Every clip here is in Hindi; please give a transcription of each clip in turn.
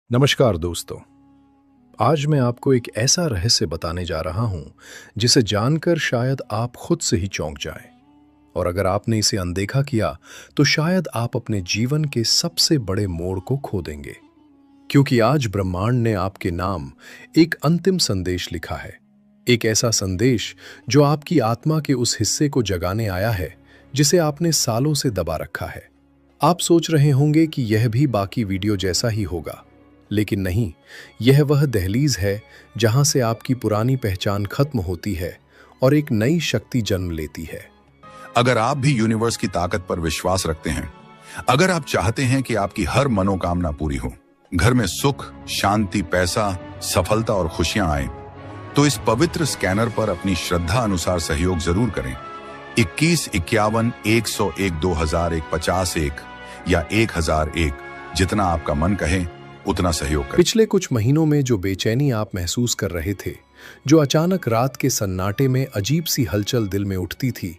नमस्कार दोस्तों। आज मैं आपको एक ऐसा रहस्य बताने जा रहा हूं जिसे जानकर शायद आप खुद से ही चौंक जाएं। और अगर आपने इसे अनदेखा किया तो शायद आप अपने जीवन के सबसे बड़े मोड़ को खो देंगे। क्योंकि आज ब्रह्मांड ने आपके नाम एक अंतिम संदेश लिखा है। एक ऐसा संदेश जो आपकी आत्मा के उस हिस्से को जगाने आया है जिसे आपने सालों से दबा रखा है। आप सोच रहे होंगे कि यह भी बाकी वीडियो जैसा ही होगा, लेकिन नहीं, यह वह दहलीज है जहां से आपकी पुरानी पहचान खत्म होती है और एक नई शक्ति जन्म लेती है। अगर आप भी यूनिवर्स की ताकत पर विश्वास रखते हैं, अगर आप चाहते हैं कि आपकी हर मनोकामना पूरी हो, घर में सुख, शांति, पैसा, सफलता और खुशियां आए, तो इस पवित्र स्कैनर पर अपनी श्रद्धा अनुसार सहयोग जरूर करें। 21 51 101 2001 50 या 1001, जितना आपका मन कहे उतना सहयोग करें। पिछले कुछ महीनों में जो बेचैनी आप महसूस कर रहे थे, जो अचानक रात के सन्नाटे में अजीब सी हलचल दिल में उठती थी,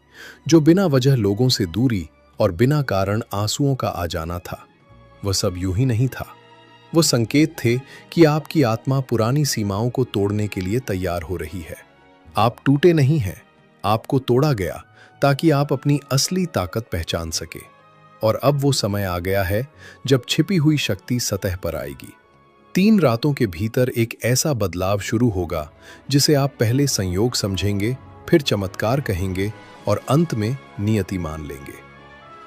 जो बिना वजह लोगों से दूरी और बिना कारण आंसुओं का आ जाना था, वह सब यूं ही नहीं था। वो संकेत थे कि आपकी आत्मा पुरानी सीमाओं को तोड़ने के लिए तैयार हो रही है। आप टूटे नहीं हैं, आपको तोड़ा गया ताकि आप अपनी असली ताकत पहचान सके। और अब वो समय आ गया है जब छिपी हुई शक्ति सतह पर आएगी। 3 रातों के भीतर एक ऐसा बदलाव शुरू होगा जिसे आप पहले संयोग समझेंगे, फिर चमत्कार कहेंगे और अंत में नियति मान लेंगे।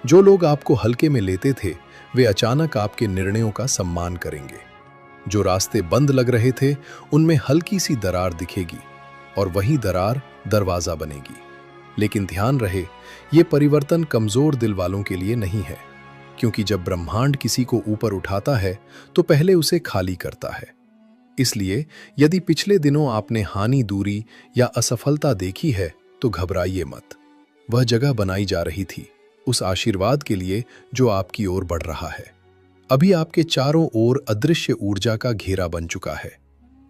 जो लोग आपको हल्के में लेते थे, वे अचानक आपके निर्णयों का सम्मान करेंगे। जो रास्ते बंद लग रहे थे, उनमें हल्की सी दरार दिखेगी और वही दरार दरवाजा बनेगी। लेकिन ध्यान रहे, ये परिवर्तन कमजोर दिल वालों के लिए नहीं है, क्योंकि जब ब्रह्मांड किसी को ऊपर उठाता है तो पहले उसे खाली करता है। इसलिए यदि पिछले दिनों आपने हानि, दूरी या असफलता देखी है तो घबराइए मत। वह जगह बनाई जा रही थी उस आशीर्वाद के लिए जो आपकी ओर बढ़ रहा है। अभी आपके चारों ओर अदृश्य ऊर्जा का घेरा बन चुका है।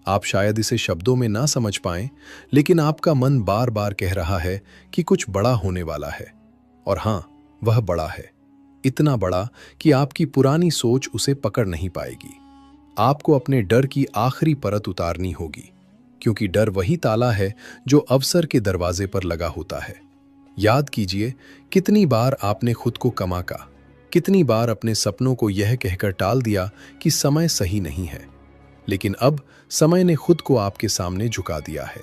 आप शायद इसे शब्दों में ना समझ पाएं, लेकिन आपका मन बार बार कह रहा है कि कुछ बड़ा होने वाला है। और हाँ, वह बड़ा है, इतना बड़ा कि आपकी पुरानी सोच उसे पकड़ नहीं पाएगी। आपको अपने डर की आखिरी परत उतारनी होगी, क्योंकि डर वही ताला है जो अवसर के दरवाजे पर लगा होता है। याद कीजिए, कितनी बार आपने खुद को कमाका, कितनी बार अपने सपनों को यह कहकर टाल दिया कि समय सही नहीं है। लेकिन अब समय ने खुद को आपके सामने झुका दिया है।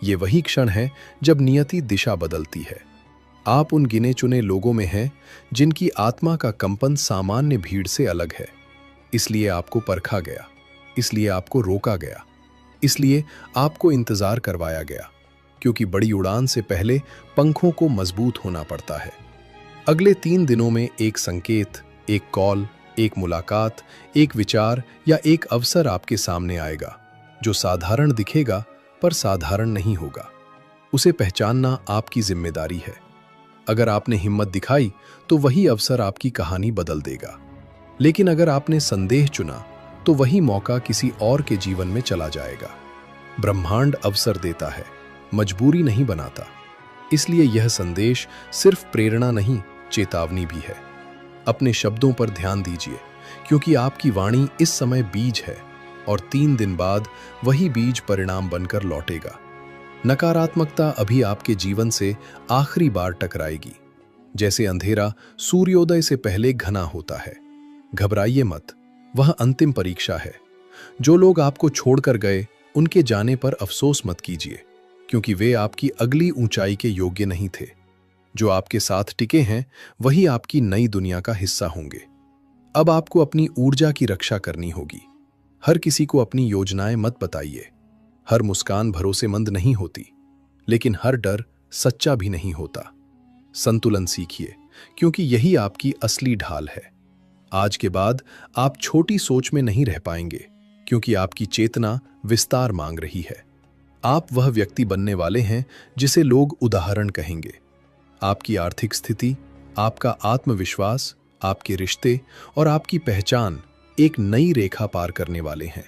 ये वही क्षण है जब नियति दिशा बदलती है। आप उन गिने चुने लोगों में हैं जिनकी आत्मा का कंपन सामान्य भीड़ से अलग है। इसलिए आपको परखा गया, इसलिए आपको रोका गया, इसलिए आपको इंतजार करवाया गया, क्योंकि बड़ी उड़ान से पहले पंखों को मजबूत होना पड़ता है। अगले 3 दिनों में एक संकेत, एक कॉल, एक मुलाकात, एक विचार या एक अवसर आपके सामने आएगा, जो साधारण दिखेगा पर साधारण नहीं होगा। उसे पहचानना आपकी जिम्मेदारी है। अगर आपने हिम्मत दिखाई तो वही अवसर आपकी कहानी बदल देगा। लेकिन अगर आपने संदेह चुना तो वही मौका किसी और के जीवन में चला जाएगा। ब्रह्मांड अवसर देता है, मजबूरी नहीं बनाता। इसलिए यह संदेश सिर्फ प्रेरणा नहीं, चेतावनी भी है। अपने शब्दों पर ध्यान दीजिए, क्योंकि आपकी वाणी इस समय बीज है और 3 दिन बाद वही बीज परिणाम बनकर लौटेगा। नकारात्मकता अभी आपके जीवन से आखिरी बार टकराएगी, जैसे अंधेरा सूर्योदय से पहले घना होता है। घबराइए मत, वह अंतिम परीक्षा है। जो लोग आपको छोड़कर गए, उनके जाने पर अफसोस मत कीजिए, क्योंकि वे आपकी अगली ऊंचाई के योग्य नहीं थे। जो आपके साथ टिके हैं, वही आपकी नई दुनिया का हिस्सा होंगे। अब आपको अपनी ऊर्जा की रक्षा करनी होगी। हर किसी को अपनी योजनाएं मत बताइए। हर मुस्कान भरोसेमंद नहीं होती, लेकिन हर डर सच्चा भी नहीं होता। संतुलन सीखिए, क्योंकि यही आपकी असली ढाल है। आज के बाद आप छोटी सोच में नहीं रह पाएंगे, क्योंकि आपकी चेतना विस्तार मांग रही है। आप वह व्यक्ति बनने वाले हैं जिसे लोग उदाहरण कहेंगे। आपकी आर्थिक स्थिति, आपका आत्मविश्वास, आपके रिश्ते और आपकी पहचान एक नई रेखा पार करने वाले हैं।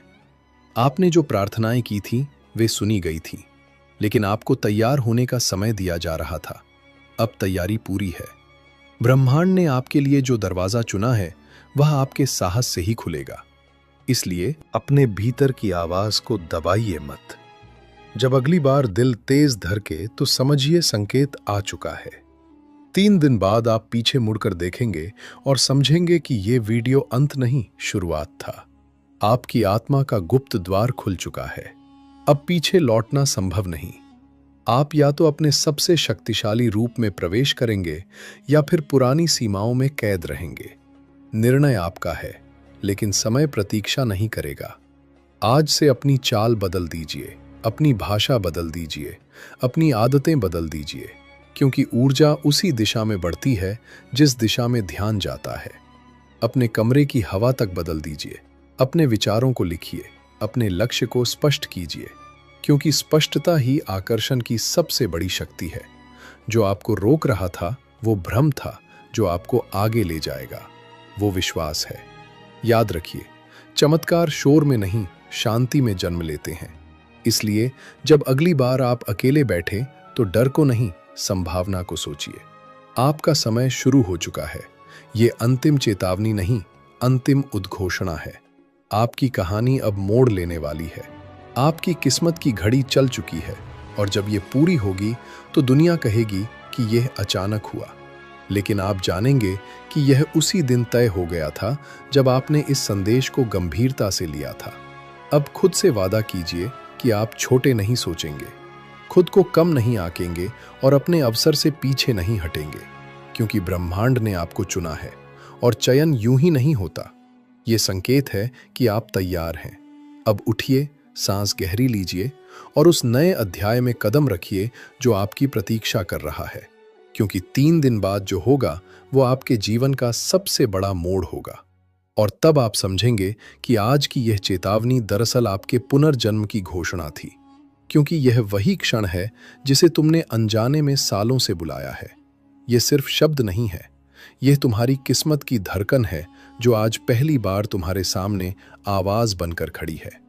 आपने जो प्रार्थनाएं की थीं, वे सुनी गई थीं, लेकिन आपको तैयार होने का समय दिया जा रहा था। अब तैयारी पूरी है। ब्रह्मांड ने आपके लिए जो दरवाजा चुना है, वह आपके साहस से ही खुलेगा। इसलिए अपने भीतर की आवाज को दबाइए मत। जब अगली बार दिल तेज धड़के तो समझिए संकेत आ चुका है। 3 दिन बाद आप पीछे मुड़कर देखेंगे और समझेंगे कि ये वीडियो अंत नहीं, शुरुआत था। आपकी आत्मा का गुप्त द्वार खुल चुका है। अब पीछे लौटना संभव नहीं। आप या तो अपने सबसे शक्तिशाली रूप में प्रवेश करेंगे या फिर पुरानी सीमाओं में कैद रहेंगे। निर्णय आपका है, लेकिन समय प्रतीक्षा नहीं करेगा। आज से अपनी चाल बदल दीजिए, अपनी भाषा बदल दीजिए, अपनी आदतें बदल दीजिए, क्योंकि ऊर्जा उसी दिशा में बढ़ती है जिस दिशा में ध्यान जाता है। अपने कमरे की हवा तक बदल दीजिए, अपने विचारों को लिखिए, अपने लक्ष्य को स्पष्ट कीजिए, क्योंकि स्पष्टता ही आकर्षण की सबसे बड़ी शक्ति है। जो आपको रोक रहा था वो भ्रम था, जो आपको आगे ले जाएगा वो विश्वास है। याद रखिए, चमत्कार शोर में नहीं, शांति में जन्म लेते हैं। इसलिए जब अगली बार आप अकेले बैठे तो डर को नहीं, संभावना को सोचिए। आपका समय शुरू हो चुका है। ये अंतिम चेतावनी नहीं, अंतिम उद्घोषणा है। आपकी कहानी अब मोड़ लेने वाली है। आपकी किस्मत की घड़ी चल चुकी है और जब ये पूरी होगी तो दुनिया कहेगी कि यह अचानक हुआ, लेकिन आप जानेंगे कि यह उसी दिन तय हो गया था जब आपने इस संदेश को गंभीरता से लिया था। अब खुद से वादा कीजिए कि आप छोटे नहीं सोचेंगे, खुद को कम नहीं आंकेंगे और अपने अवसर से पीछे नहीं हटेंगे, क्योंकि ब्रह्मांड ने आपको चुना है और चयन यूं ही नहीं होता। ये संकेत है कि आप तैयार हैं। अब उठिए, सांस गहरी लीजिए और उस नए अध्याय में कदम रखिए जो आपकी प्रतीक्षा कर रहा है, क्योंकि 3 दिन बाद जो होगा वो आपके जीवन का सबसे बड़ा मोड़ होगा। और तब आप समझेंगे कि आज की यह चेतावनी दरअसल आपके पुनर्जन्म की घोषणा थी, क्योंकि यह वही क्षण है जिसे तुमने अनजाने में सालों से बुलाया है। यह सिर्फ शब्द नहीं है, यह तुम्हारी किस्मत की धड़कन है जो आज पहली बार तुम्हारे सामने आवाज बनकर खड़ी है।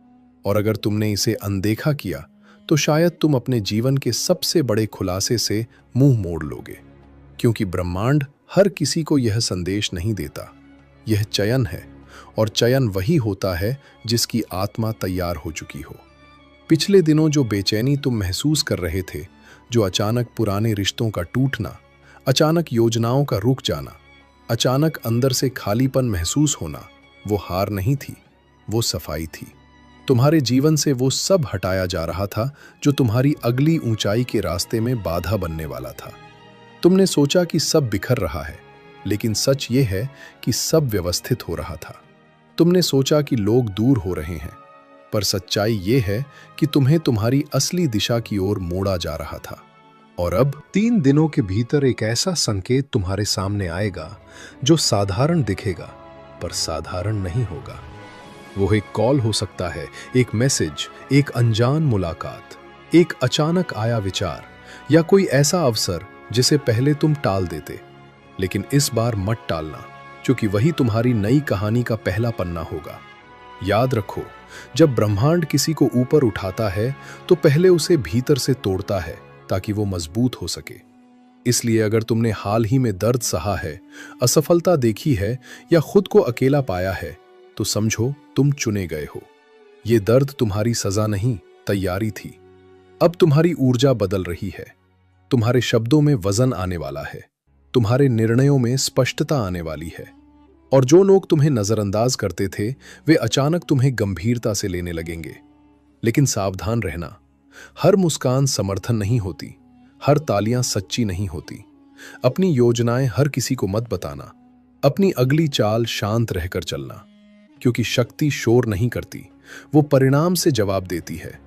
और अगर तुमने इसे अनदेखा किया तो शायद तुम अपने जीवन के सबसे बड़े खुलासे से मुंह मोड़ लोगे, क्योंकि ब्रह्मांड हर किसी को यह संदेश नहीं देता। यह चयन है, और चयन वही होता है जिसकी आत्मा तैयार हो चुकी हो। पिछले दिनों जो बेचैनी तुम महसूस कर रहे थे, जो अचानक पुराने रिश्तों का टूटना, अचानक योजनाओं का रुक जाना, अचानक अंदर से खालीपन महसूस होना, वो हार नहीं थी, वो सफाई थी। तुम्हारे जीवन से वो सब हटाया जा रहा था जो तुम्हारी अगली ऊंचाई के रास्ते में बाधा बनने वाला था। तुमने सोचा कि सब बिखर रहा है, लेकिन सच ये है कि सब व्यवस्थित हो रहा था। तुमने सोचा कि लोग दूर हो रहे हैं, पर सच्चाई ये है कि तुम्हें तुम्हारी असली दिशा की ओर मोड़ा जा रहा था। और अब 3 दिनों के भीतर एक ऐसा संकेत तुम्हारे सामने आएगा जो साधारण दिखेगा, पर साधारण नहीं होगा। वो एक कॉल हो सकता है, एक मैसेज, एक अनजान मुलाकात, एक अचानक आया विचार, या कोई ऐसा अवसर जिसे पहले तुम टाल देते। लेकिन इस बार मत टालना, क्योंकि वही तुम्हारी नई कहानी का पहला पन्ना होगा। याद रखो, जब ब्रह्मांड किसी को ऊपर उठाता है तो पहले उसे भीतर से तोड़ता है ताकि वो मजबूत हो सके। इसलिए अगर तुमने हाल ही में दर्द सहा है, असफलता देखी है या खुद को अकेला पाया है, तो समझो तुम चुने गए हो। ये दर्द तुम्हारी सजा नहीं, तैयारी थी। अब तुम्हारी ऊर्जा बदल रही है, तुम्हारे शब्दों में वजन आने वाला है, तुम्हारे निर्णयों में स्पष्टता आने वाली है। और जो लोग तुम्हें नजरअंदाज करते थे वे अचानक तुम्हें गंभीरता से लेने लगेंगे। लेकिन सावधान रहना, हर मुस्कान समर्थन नहीं होती, हर तालियां सच्ची नहीं होती। अपनी योजनाएं हर किसी को मत बताना, अपनी अगली चाल शांत रहकर चलना, क्योंकि शक्ति शोर नहीं करती, वो परिणाम से जवाब देती है।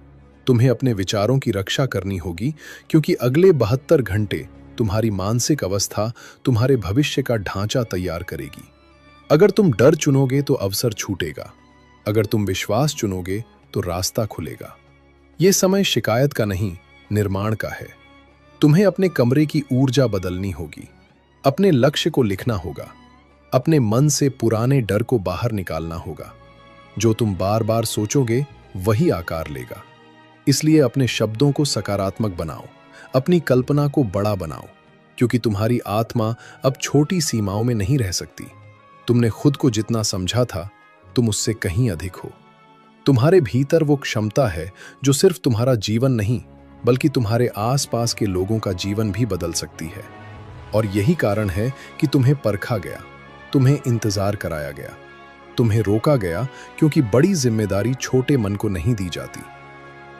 तुम्हें अपने विचारों की रक्षा करनी होगी, क्योंकि अगले 72 घंटे तुम्हारी मानसिक अवस्था तुम्हारे भविष्य का ढांचा तैयार करेगी। अगर तुम डर चुनोगे तो अवसर छूटेगा, अगर तुम विश्वास चुनोगे तो रास्ता खुलेगा। यह समय शिकायत का नहीं, निर्माण का है। तुम्हें अपने कमरे की ऊर्जा बदलनी होगी, अपने लक्ष्य को लिखना होगा, अपने मन से पुराने डर को बाहर निकालना होगा। जो तुम बार बार सोचोगे वही आकार लेगा। इसलिए अपने शब्दों को सकारात्मक बनाओ, अपनी कल्पना को बड़ा बनाओ, क्योंकि तुम्हारी आत्मा अब छोटी सीमाओं में नहीं रह सकती। तुमने खुद को जितना समझा था तुम उससे कहीं अधिक हो। तुम्हारे भीतर वो क्षमता है जो सिर्फ तुम्हारा जीवन नहीं बल्कि तुम्हारे आसपास के लोगों का जीवन भी बदल सकती है। और यही कारण है कि तुम्हें परखा गया, तुम्हें इंतजार कराया गया, तुम्हें रोका गया, क्योंकि बड़ी जिम्मेदारी छोटे मन को नहीं दी जाती।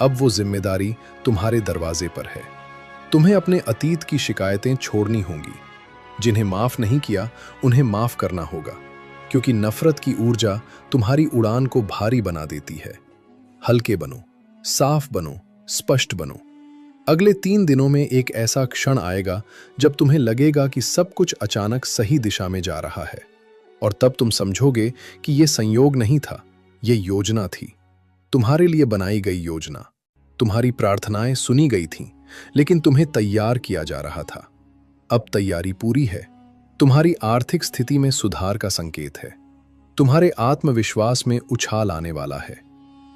अब वो जिम्मेदारी तुम्हारे दरवाजे पर है। तुम्हें अपने अतीत की शिकायतें छोड़नी होंगी। जिन्हें माफ नहीं किया उन्हें माफ करना होगा, क्योंकि नफरत की ऊर्जा तुम्हारी उड़ान को भारी बना देती है। हल्के बनो, साफ बनो, स्पष्ट बनो। अगले 3 दिनों में एक ऐसा क्षण आएगा जब तुम्हें लगेगा कि सब कुछ अचानक सही दिशा में जा रहा है, और तब तुम समझोगे कि यह संयोग नहीं था, यह योजना थी। तुम्हारे लिए बनाई गई योजना। तुम्हारी प्रार्थनाएं सुनी गई थीं, लेकिन तुम्हें तैयार किया जा रहा था। अब तैयारी पूरी है। तुम्हारी आर्थिक स्थिति में सुधार का संकेत है। तुम्हारे आत्मविश्वास में उछाल आने वाला है।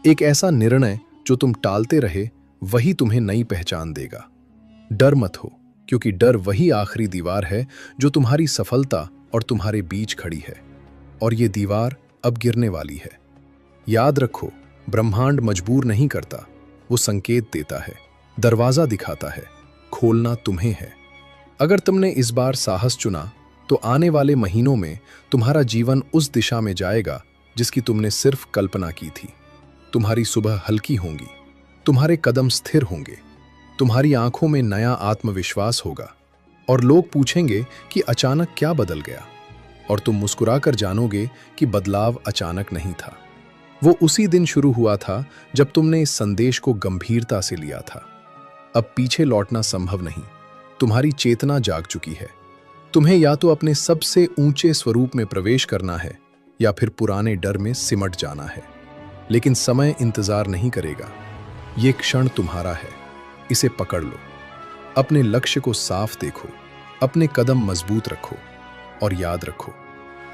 एक ऐसा निर्णय जो तुम टालते रहे वही तुम्हें नई पहचान देगा। डर मत हो, क्योंकि डर वही आखिरी दीवार है जो तुम्हारी सफलता और तुम्हारे बीच खड़ी है, और ये दीवार अब गिरने वाली है। याद रखो, ब्रह्मांड मजबूर नहीं करता, वो संकेत देता है, दरवाजा दिखाता है। खोलना तुम्हें है। अगर तुमने इस बार साहस चुना तो आने वाले महीनों में तुम्हारा जीवन उस दिशा में जाएगा जिसकी तुमने सिर्फ कल्पना की थी। तुम्हारी सुबह हल्की होंगी, तुम्हारे कदम स्थिर होंगे, तुम्हारी आंखों में नया आत्मविश्वास होगा, और लोग पूछेंगे कि अचानक क्या बदल गया, और तुम मुस्कुराकर जानोगे कि बदलाव अचानक नहीं था। वो उसी दिन शुरू हुआ था जब तुमने इस संदेश को गंभीरता से लिया था। अब पीछे लौटना संभव नहीं। तुम्हारी चेतना जाग चुकी है। तुम्हें या तो अपने सबसे ऊंचे स्वरूप में प्रवेश करना है या फिर पुराने डर में सिमट जाना है। लेकिन समय इंतजार नहीं करेगा। ये क्षण तुम्हारा है, इसे पकड़ लो। अपने लक्ष्य को साफ देखो, अपने कदम मजबूत रखो, और याद रखो,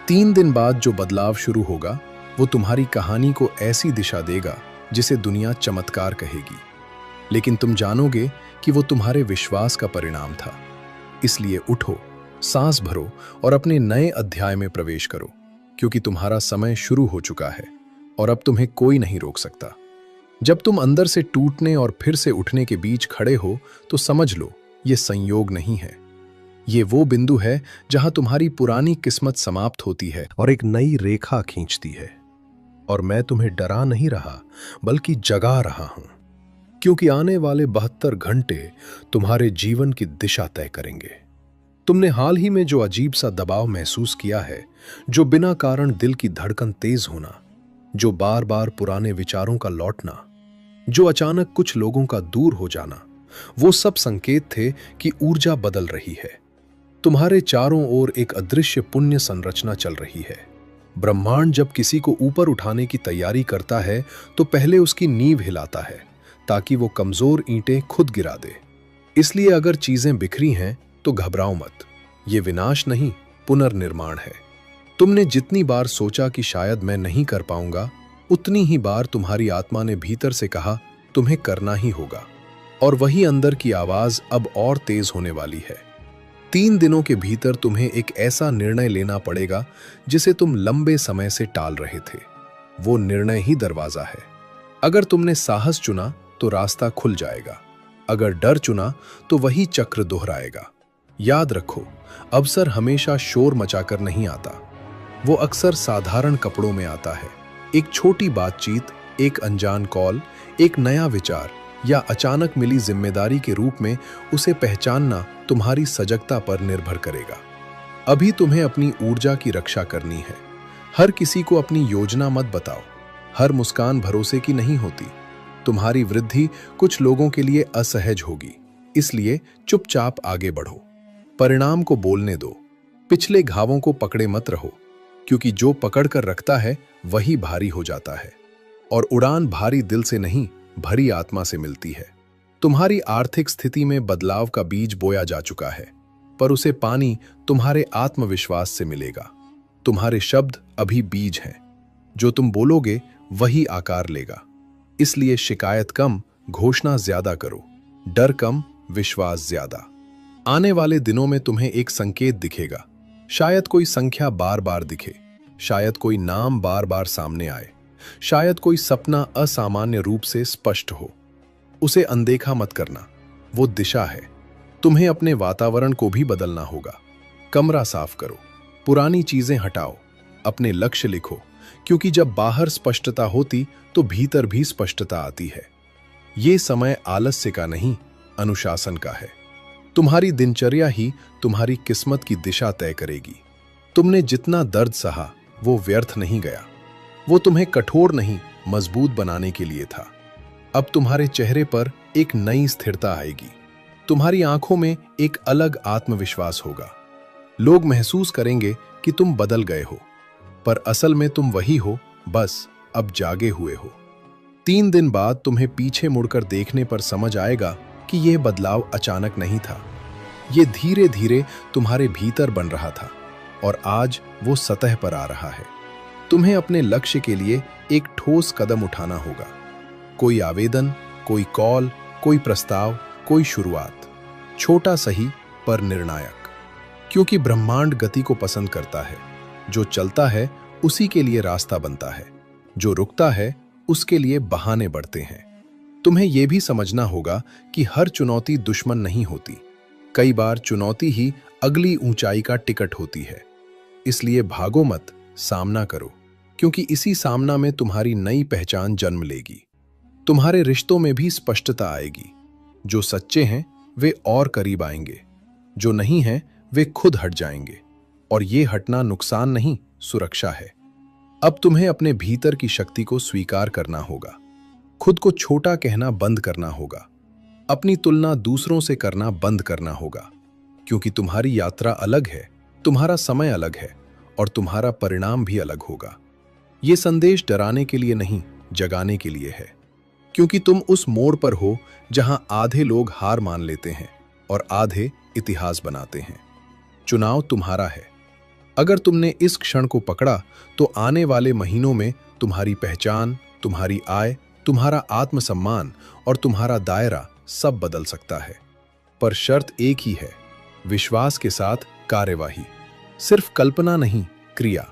3 दिन बाद जो बदलाव शुरू होगा वो तुम्हारी कहानी को ऐसी दिशा देगा जिसे दुनिया चमत्कार कहेगी। लेकिन तुम जानोगे कि वो तुम्हारे विश्वास का परिणाम था। इसलिए उठो, सांस भरो और अपने नए अध्याय में प्रवेश करो, क्योंकि तुम्हारा समय शुरू हो चुका है और अब तुम्हें कोई नहीं रोक सकता। जब तुम अंदर से टूटने और फिर से उठने के बीच खड़े हो तो समझ लो, ये संयोग नहीं है। ये वो बिंदु है जहां तुम्हारी पुरानी किस्मत समाप्त होती है और एक नई रेखा खींचती है। और मैं तुम्हें डरा नहीं रहा, बल्कि जगा रहा हूं, क्योंकि आने वाले 72 घंटे तुम्हारे जीवन की दिशा तय करेंगे। तुमने हाल ही में जो अजीब सा दबाव महसूस किया है, जो बिना कारण दिल की धड़कन तेज होना, जो बार बार पुराने विचारों का लौटना, जो अचानक कुछ लोगों का दूर हो जाना, वो सब संकेत थे कि ऊर्जा बदल रही है। तुम्हारे चारों ओर एक अदृश्य पुण्य संरचना चल रही है। ब्रह्मांड जब किसी को ऊपर उठाने की तैयारी करता है तो पहले उसकी नींव हिलाता है, ताकि वो कमजोर ईंटें खुद गिरा दे। इसलिए अगर चीजें बिखरी हैं तो घबराओ मत। ये विनाश नहीं, पुनर्निर्माण है। तुमने जितनी बार सोचा कि शायद मैं नहीं कर पाऊंगा, उतनी ही बार तुम्हारी आत्मा ने भीतर से कहा तुम्हें करना ही होगा। और वही अंदर की आवाज अब और तेज होने वाली है। 3 दिनों के भीतर तुम्हें एक ऐसा निर्णय लेना पड़ेगा जिसे तुम लंबे समय से टाल रहे थे। वो निर्णय ही दरवाजा है। अगर तुमने साहस चुना तो रास्ता खुल जाएगा, अगर डर चुना तो वही चक्र दोहराएगा। याद रखो, अवसर हमेशा शोर मचाकर नहीं आता, वो अक्सर साधारण कपड़ों में आता है। एक छोटी बातचीत, एक अनजान कॉल, एक नया विचार या अचानक मिली जिम्मेदारी के रूप में उसे पहचानना तुम्हारी सजगता पर निर्भर करेगा। अभी तुम्हें अपनी ऊर्जा की रक्षा करनी है। हर किसी को अपनी योजना मत बताओ। हर मुस्कान भरोसे की नहीं होती। तुम्हारी वृद्धि कुछ लोगों के लिए असहज होगी, इसलिए चुपचाप आगे बढ़ो। परिणाम को बोलने दो। पिछले घावों को पकड़े मत रहो, क्योंकि जो पकड़ कर रखता है वही भारी हो जाता है। और उड़ान भारी दिल से नहीं, भरी आत्मा से मिलती है। तुम्हारी आर्थिक स्थिति में बदलाव का बीज बोया जा चुका है, पर उसे पानी तुम्हारे आत्मविश्वास से मिलेगा। तुम्हारे शब्द अभी बीज हैं। जो तुम बोलोगे वही आकार लेगा। इसलिए शिकायत कम, घोषणा ज्यादा करो। डर कम, विश्वास ज्यादा। आने वाले दिनों में तुम्हें एक संकेत दिखेगा। शायद कोई संख्या बार बार दिखे, शायद कोई नाम बार बार सामने आए, शायद कोई सपना असामान्य रूप से स्पष्ट हो। उसे अनदेखा मत करना, वो दिशा है। तुम्हें अपने वातावरण को भी बदलना होगा। कमरा साफ करो, पुरानी चीजें हटाओ, अपने लक्ष्य लिखो, क्योंकि जब बाहर स्पष्टता होती तो भीतर भी स्पष्टता आती है। ये समय आलस्य का नहीं, अनुशासन का है। तुम्हारी दिनचर्या ही तुम्हारी किस्मत की दिशा तय करेगी। तुमने जितना दर्द सहा वो व्यर्थ नहीं गया। वो तुम्हें कठोर नहीं, मजबूत बनाने के लिए था। अब तुम्हारे चेहरे पर एक नई स्थिरता आएगी। तुम्हारी आंखों में एक अलग आत्मविश्वास होगा। लोग महसूस करेंगे कि तुम बदल गए हो, पर असल में तुम वही हो, बस अब जागे हुए हो। 3 दिन बाद तुम्हें पीछे मुड़कर देखने पर समझ आएगा कि यह बदलाव अचानक नहीं था। ये धीरे धीरे तुम्हारे भीतर बन रहा था और आज वो सतह पर आ रहा है। तुम्हें अपने लक्ष्य के लिए एक ठोस कदम उठाना होगा। कोई आवेदन, कोई कॉल, कोई प्रस्ताव, कोई शुरुआत। छोटा सही पर निर्णायक, क्योंकि ब्रह्मांड गति को पसंद करता है। जो चलता है उसी के लिए रास्ता बनता है, जो रुकता है उसके लिए बहाने बढ़ते हैं। तुम्हें यह भी समझना होगा कि हर चुनौती दुश्मन नहीं होती। कई बार चुनौती ही अगली ऊंचाई का टिकट होती है। इसलिए भागो मत, सामना करो, क्योंकि इसी सामना में तुम्हारी नई पहचान जन्म लेगी। तुम्हारे रिश्तों में भी स्पष्टता आएगी। जो सच्चे हैं वे और करीब आएंगे, जो नहीं हैं वे खुद हट जाएंगे। और ये हटना नुकसान नहीं, सुरक्षा है। अब तुम्हें अपने भीतर की शक्ति को स्वीकार करना होगा। खुद को छोटा कहना बंद करना होगा। अपनी तुलना दूसरों से करना बंद करना होगा, क्योंकि तुम्हारी यात्रा अलग है, तुम्हारा समय अलग है और तुम्हारा परिणाम भी अलग होगा। ये संदेश डराने के लिए नहीं, जगाने के लिए है, क्योंकि तुम उस मोड़ पर हो जहां आधे लोग हार मान लेते हैं और आधे इतिहास बनाते हैं। चुनाव तुम्हारा है। अगर तुमने इस क्षण को पकड़ा तो आने वाले महीनों में तुम्हारी पहचान, तुम्हारी आय, तुम्हारा आत्मसम्मान और तुम्हारा दायरा सब बदल सकता है। पर शर्त एक ही है, विश्वास के साथ कार्यवाही। सिर्फ कल्पना नहीं, क्रिया।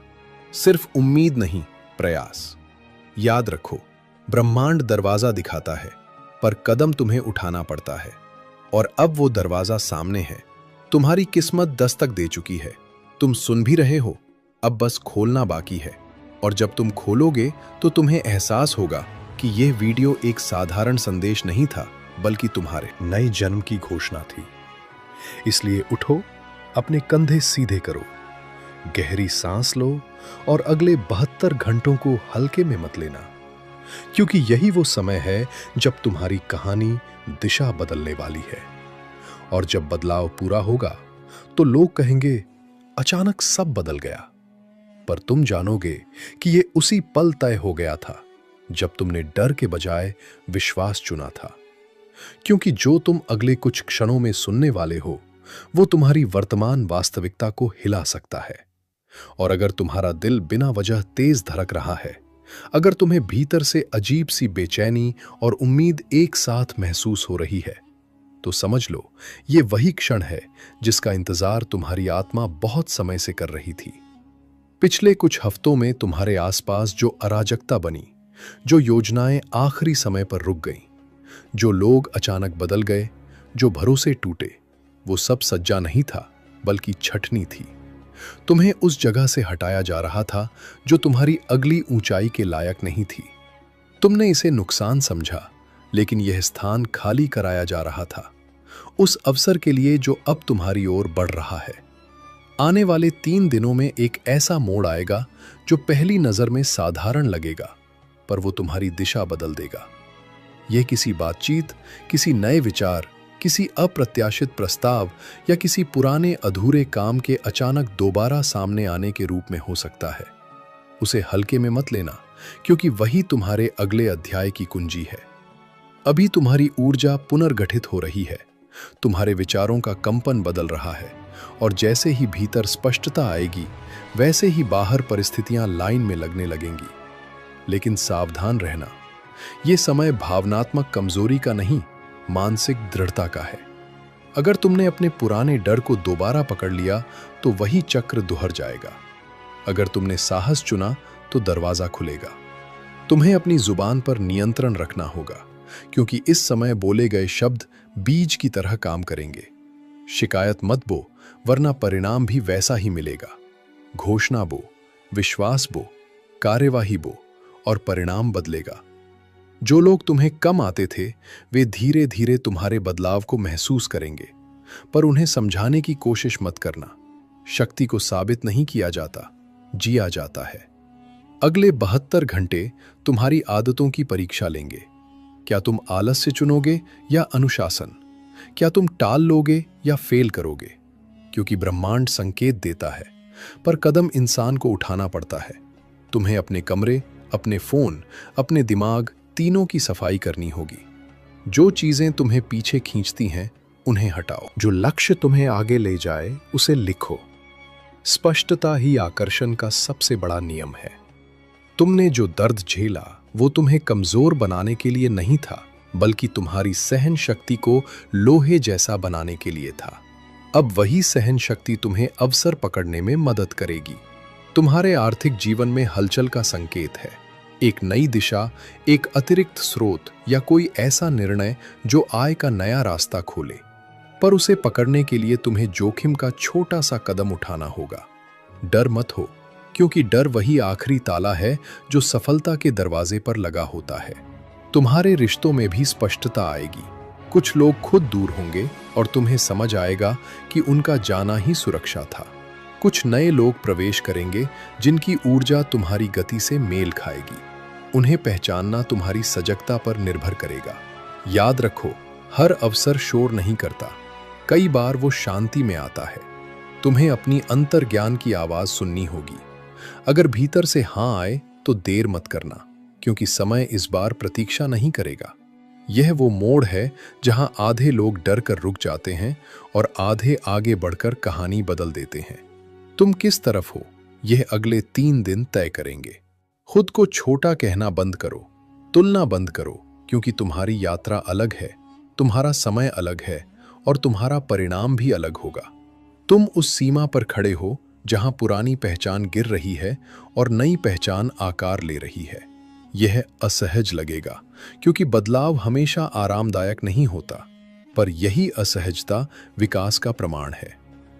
सिर्फ उम्मीद नहीं, प्रयास। याद रखो, ब्रह्मांड दरवाजा दिखाता है, पर कदम तुम्हें उठाना पड़ता है। और अब वो दरवाजा सामने है। तुम्हारी किस्मत दस्तक दे चुकी है। तुम सुन भी रहे हो, अब बस खोलना बाकी है। और जब तुम खोलोगे तो तुम्हें एहसास होगा कि यह वीडियो एक साधारण संदेश नहीं था, बल्कि तुम्हारे नए जन्म की घोषणा थी। इसलिए उठो, अपने कंधे सीधे करो, गहरी सांस लो और अगले 72 घंटों को हल्के में मत लेना, क्योंकि यही वो समय है जब तुम्हारी कहानी दिशा बदलने वाली है। और जब बदलाव पूरा होगा तो लोग कहेंगे, अचानक सब बदल गया। पर तुम जानोगे कि ये उसी पल तय हो गया था जब तुमने डर के बजाय विश्वास चुना था। क्योंकि जो तुम अगले कुछ क्षणों में सुनने वाले हो वो तुम्हारी वर्तमान वास्तविकता को हिला सकता है। और अगर तुम्हारा दिल बिना वजह तेज धड़क रहा है, अगर तुम्हें भीतर से अजीब सी बेचैनी और उम्मीद एक साथ महसूस हो रही है, तो समझ लो ये वही क्षण है जिसका इंतजार तुम्हारी आत्मा बहुत समय से कर रही थी। पिछले कुछ हफ्तों में तुम्हारे आसपास जो अराजकता बनी, जो योजनाएं आखिरी समय पर रुक गईं, जो लोग अचानक बदल गए, जो भरोसे टूटे, वो सब सज्जा नहीं था बल्कि छटनी थी। तुम्हें उस जगह से हटाया जा रहा था जो तुम्हारी अगली ऊंचाई के लायक नहीं थी। तुमने इसे नुकसान समझा, लेकिन यह स्थान खाली कराया जा रहा था उस अवसर के लिए जो अब तुम्हारी ओर बढ़ रहा है। आने वाले 3 दिनों में एक ऐसा मोड़ आएगा जो पहली नजर में साधारण लगेगा, पर वो तुम्हारी दिशा बदल देगा। यह किसी बातचीत, किसी नए विचार, किसी अप्रत्याशित प्रस्ताव या किसी पुराने अधूरे काम के अचानक दोबारा सामने आने के रूप में हो सकता है। उसे हल्के में मत लेना, क्योंकि वही तुम्हारे अगले अध्याय की कुंजी है। अभी तुम्हारी ऊर्जा पुनर्गठित हो रही है, तुम्हारे विचारों का कंपन बदल रहा है, और जैसे ही भीतर स्पष्टता आएगी वैसे ही बाहर परिस्थितियां लाइन में लगने लगेंगी। लेकिन सावधान रहना, यह समय भावनात्मक कमजोरी का नहीं, मानसिक दृढ़ता का है। अगर तुमने अपने पुराने डर को दोबारा पकड़ लिया तो वही चक्र दोहर जाएगा। अगर तुमने साहस चुना तो दरवाजा खुलेगा। तुम्हें अपनी जुबान पर नियंत्रण रखना होगा, क्योंकि इस समय बोले गए शब्द बीज की तरह काम करेंगे। शिकायत मत बो, वरना परिणाम भी वैसा ही मिलेगा। घोषणा बो, विश्वास बो, कार्यवाही बो, और परिणाम बदलेगा। जो लोग तुम्हें कम आते थे, वे धीरे धीरे तुम्हारे बदलाव को महसूस करेंगे, पर उन्हें समझाने की कोशिश मत करना। शक्ति को साबित नहीं किया जाता, जिया जाता है। अगले 72 घंटे तुम्हारी आदतों की परीक्षा लेंगे। क्या तुम आलस्य चुनोगे या अनुशासन? क्या तुम टाल लोगे या फेल करोगे? क्योंकि ब्रह्मांड संकेत देता है, पर कदम इंसान को उठाना पड़ता है। तुम्हें अपने कमरे, अपने फोन, अपने दिमाग, तीनों की सफाई करनी होगी। जो चीजें तुम्हें पीछे खींचती हैं, उन्हें हटाओ। जो लक्ष्य तुम्हें आगे ले जाए, उसे लिखो। स्पष्टता ही आकर्षण का सबसे बड़ा नियम है। तुमने जो दर्द झेला, वो तुम्हें कमजोर बनाने के लिए नहीं था, बल्कि तुम्हारी सहन शक्ति को लोहे जैसा बनाने के लिए था। अब वही सहन शक्ति तुम्हें अवसर पकड़ने में मदद करेगी। तुम्हारे आर्थिक जीवन में हलचल का संकेत है। एक नई दिशा, एक अतिरिक्त स्रोत या कोई ऐसा निर्णय जो आय का नया रास्ता खोले। पर उसे पकड़ने के लिए तुम्हें जोखिम का छोटा सा कदम उठाना होगा। डर मत हो, क्योंकि डर वही आखिरी ताला है जो सफलता के दरवाजे पर लगा होता है। तुम्हारे रिश्तों में भी स्पष्टता आएगी। कुछ लोग खुद दूर होंगे और तुम्हें समझ आएगा कि उनका जाना ही सुरक्षा था। कुछ नए लोग प्रवेश करेंगे जिनकी ऊर्जा तुम्हारी गति से मेल खाएगी। उन्हें पहचानना तुम्हारी सजगता पर निर्भर करेगा। याद रखो, हर अवसर शोर नहीं करता, कई बार वो शांति में आता है। तुम्हें अपनी अंतर्ज्ञान की आवाज सुननी होगी। अगर भीतर से हाँ आए तो देर मत करना, क्योंकि समय इस बार प्रतीक्षा नहीं करेगा। यह वो मोड़ है जहां आधे लोग डर कर रुक जाते हैं और आधे आगे बढ़कर कहानी बदल देते हैं। तुम किस तरफ हो, यह अगले 3 दिन तय करेंगे। खुद को छोटा कहना बंद करो, तुलना बंद करो, क्योंकि तुम्हारी यात्रा अलग है, तुम्हारा समय अलग है और तुम्हारा परिणाम भी अलग होगा। तुम उस सीमा पर खड़े हो जहां पुरानी पहचान गिर रही है और नई पहचान आकार ले रही है। यह असहज लगेगा, क्योंकि बदलाव हमेशा आरामदायक नहीं होता, पर यही असहजता विकास का प्रमाण है।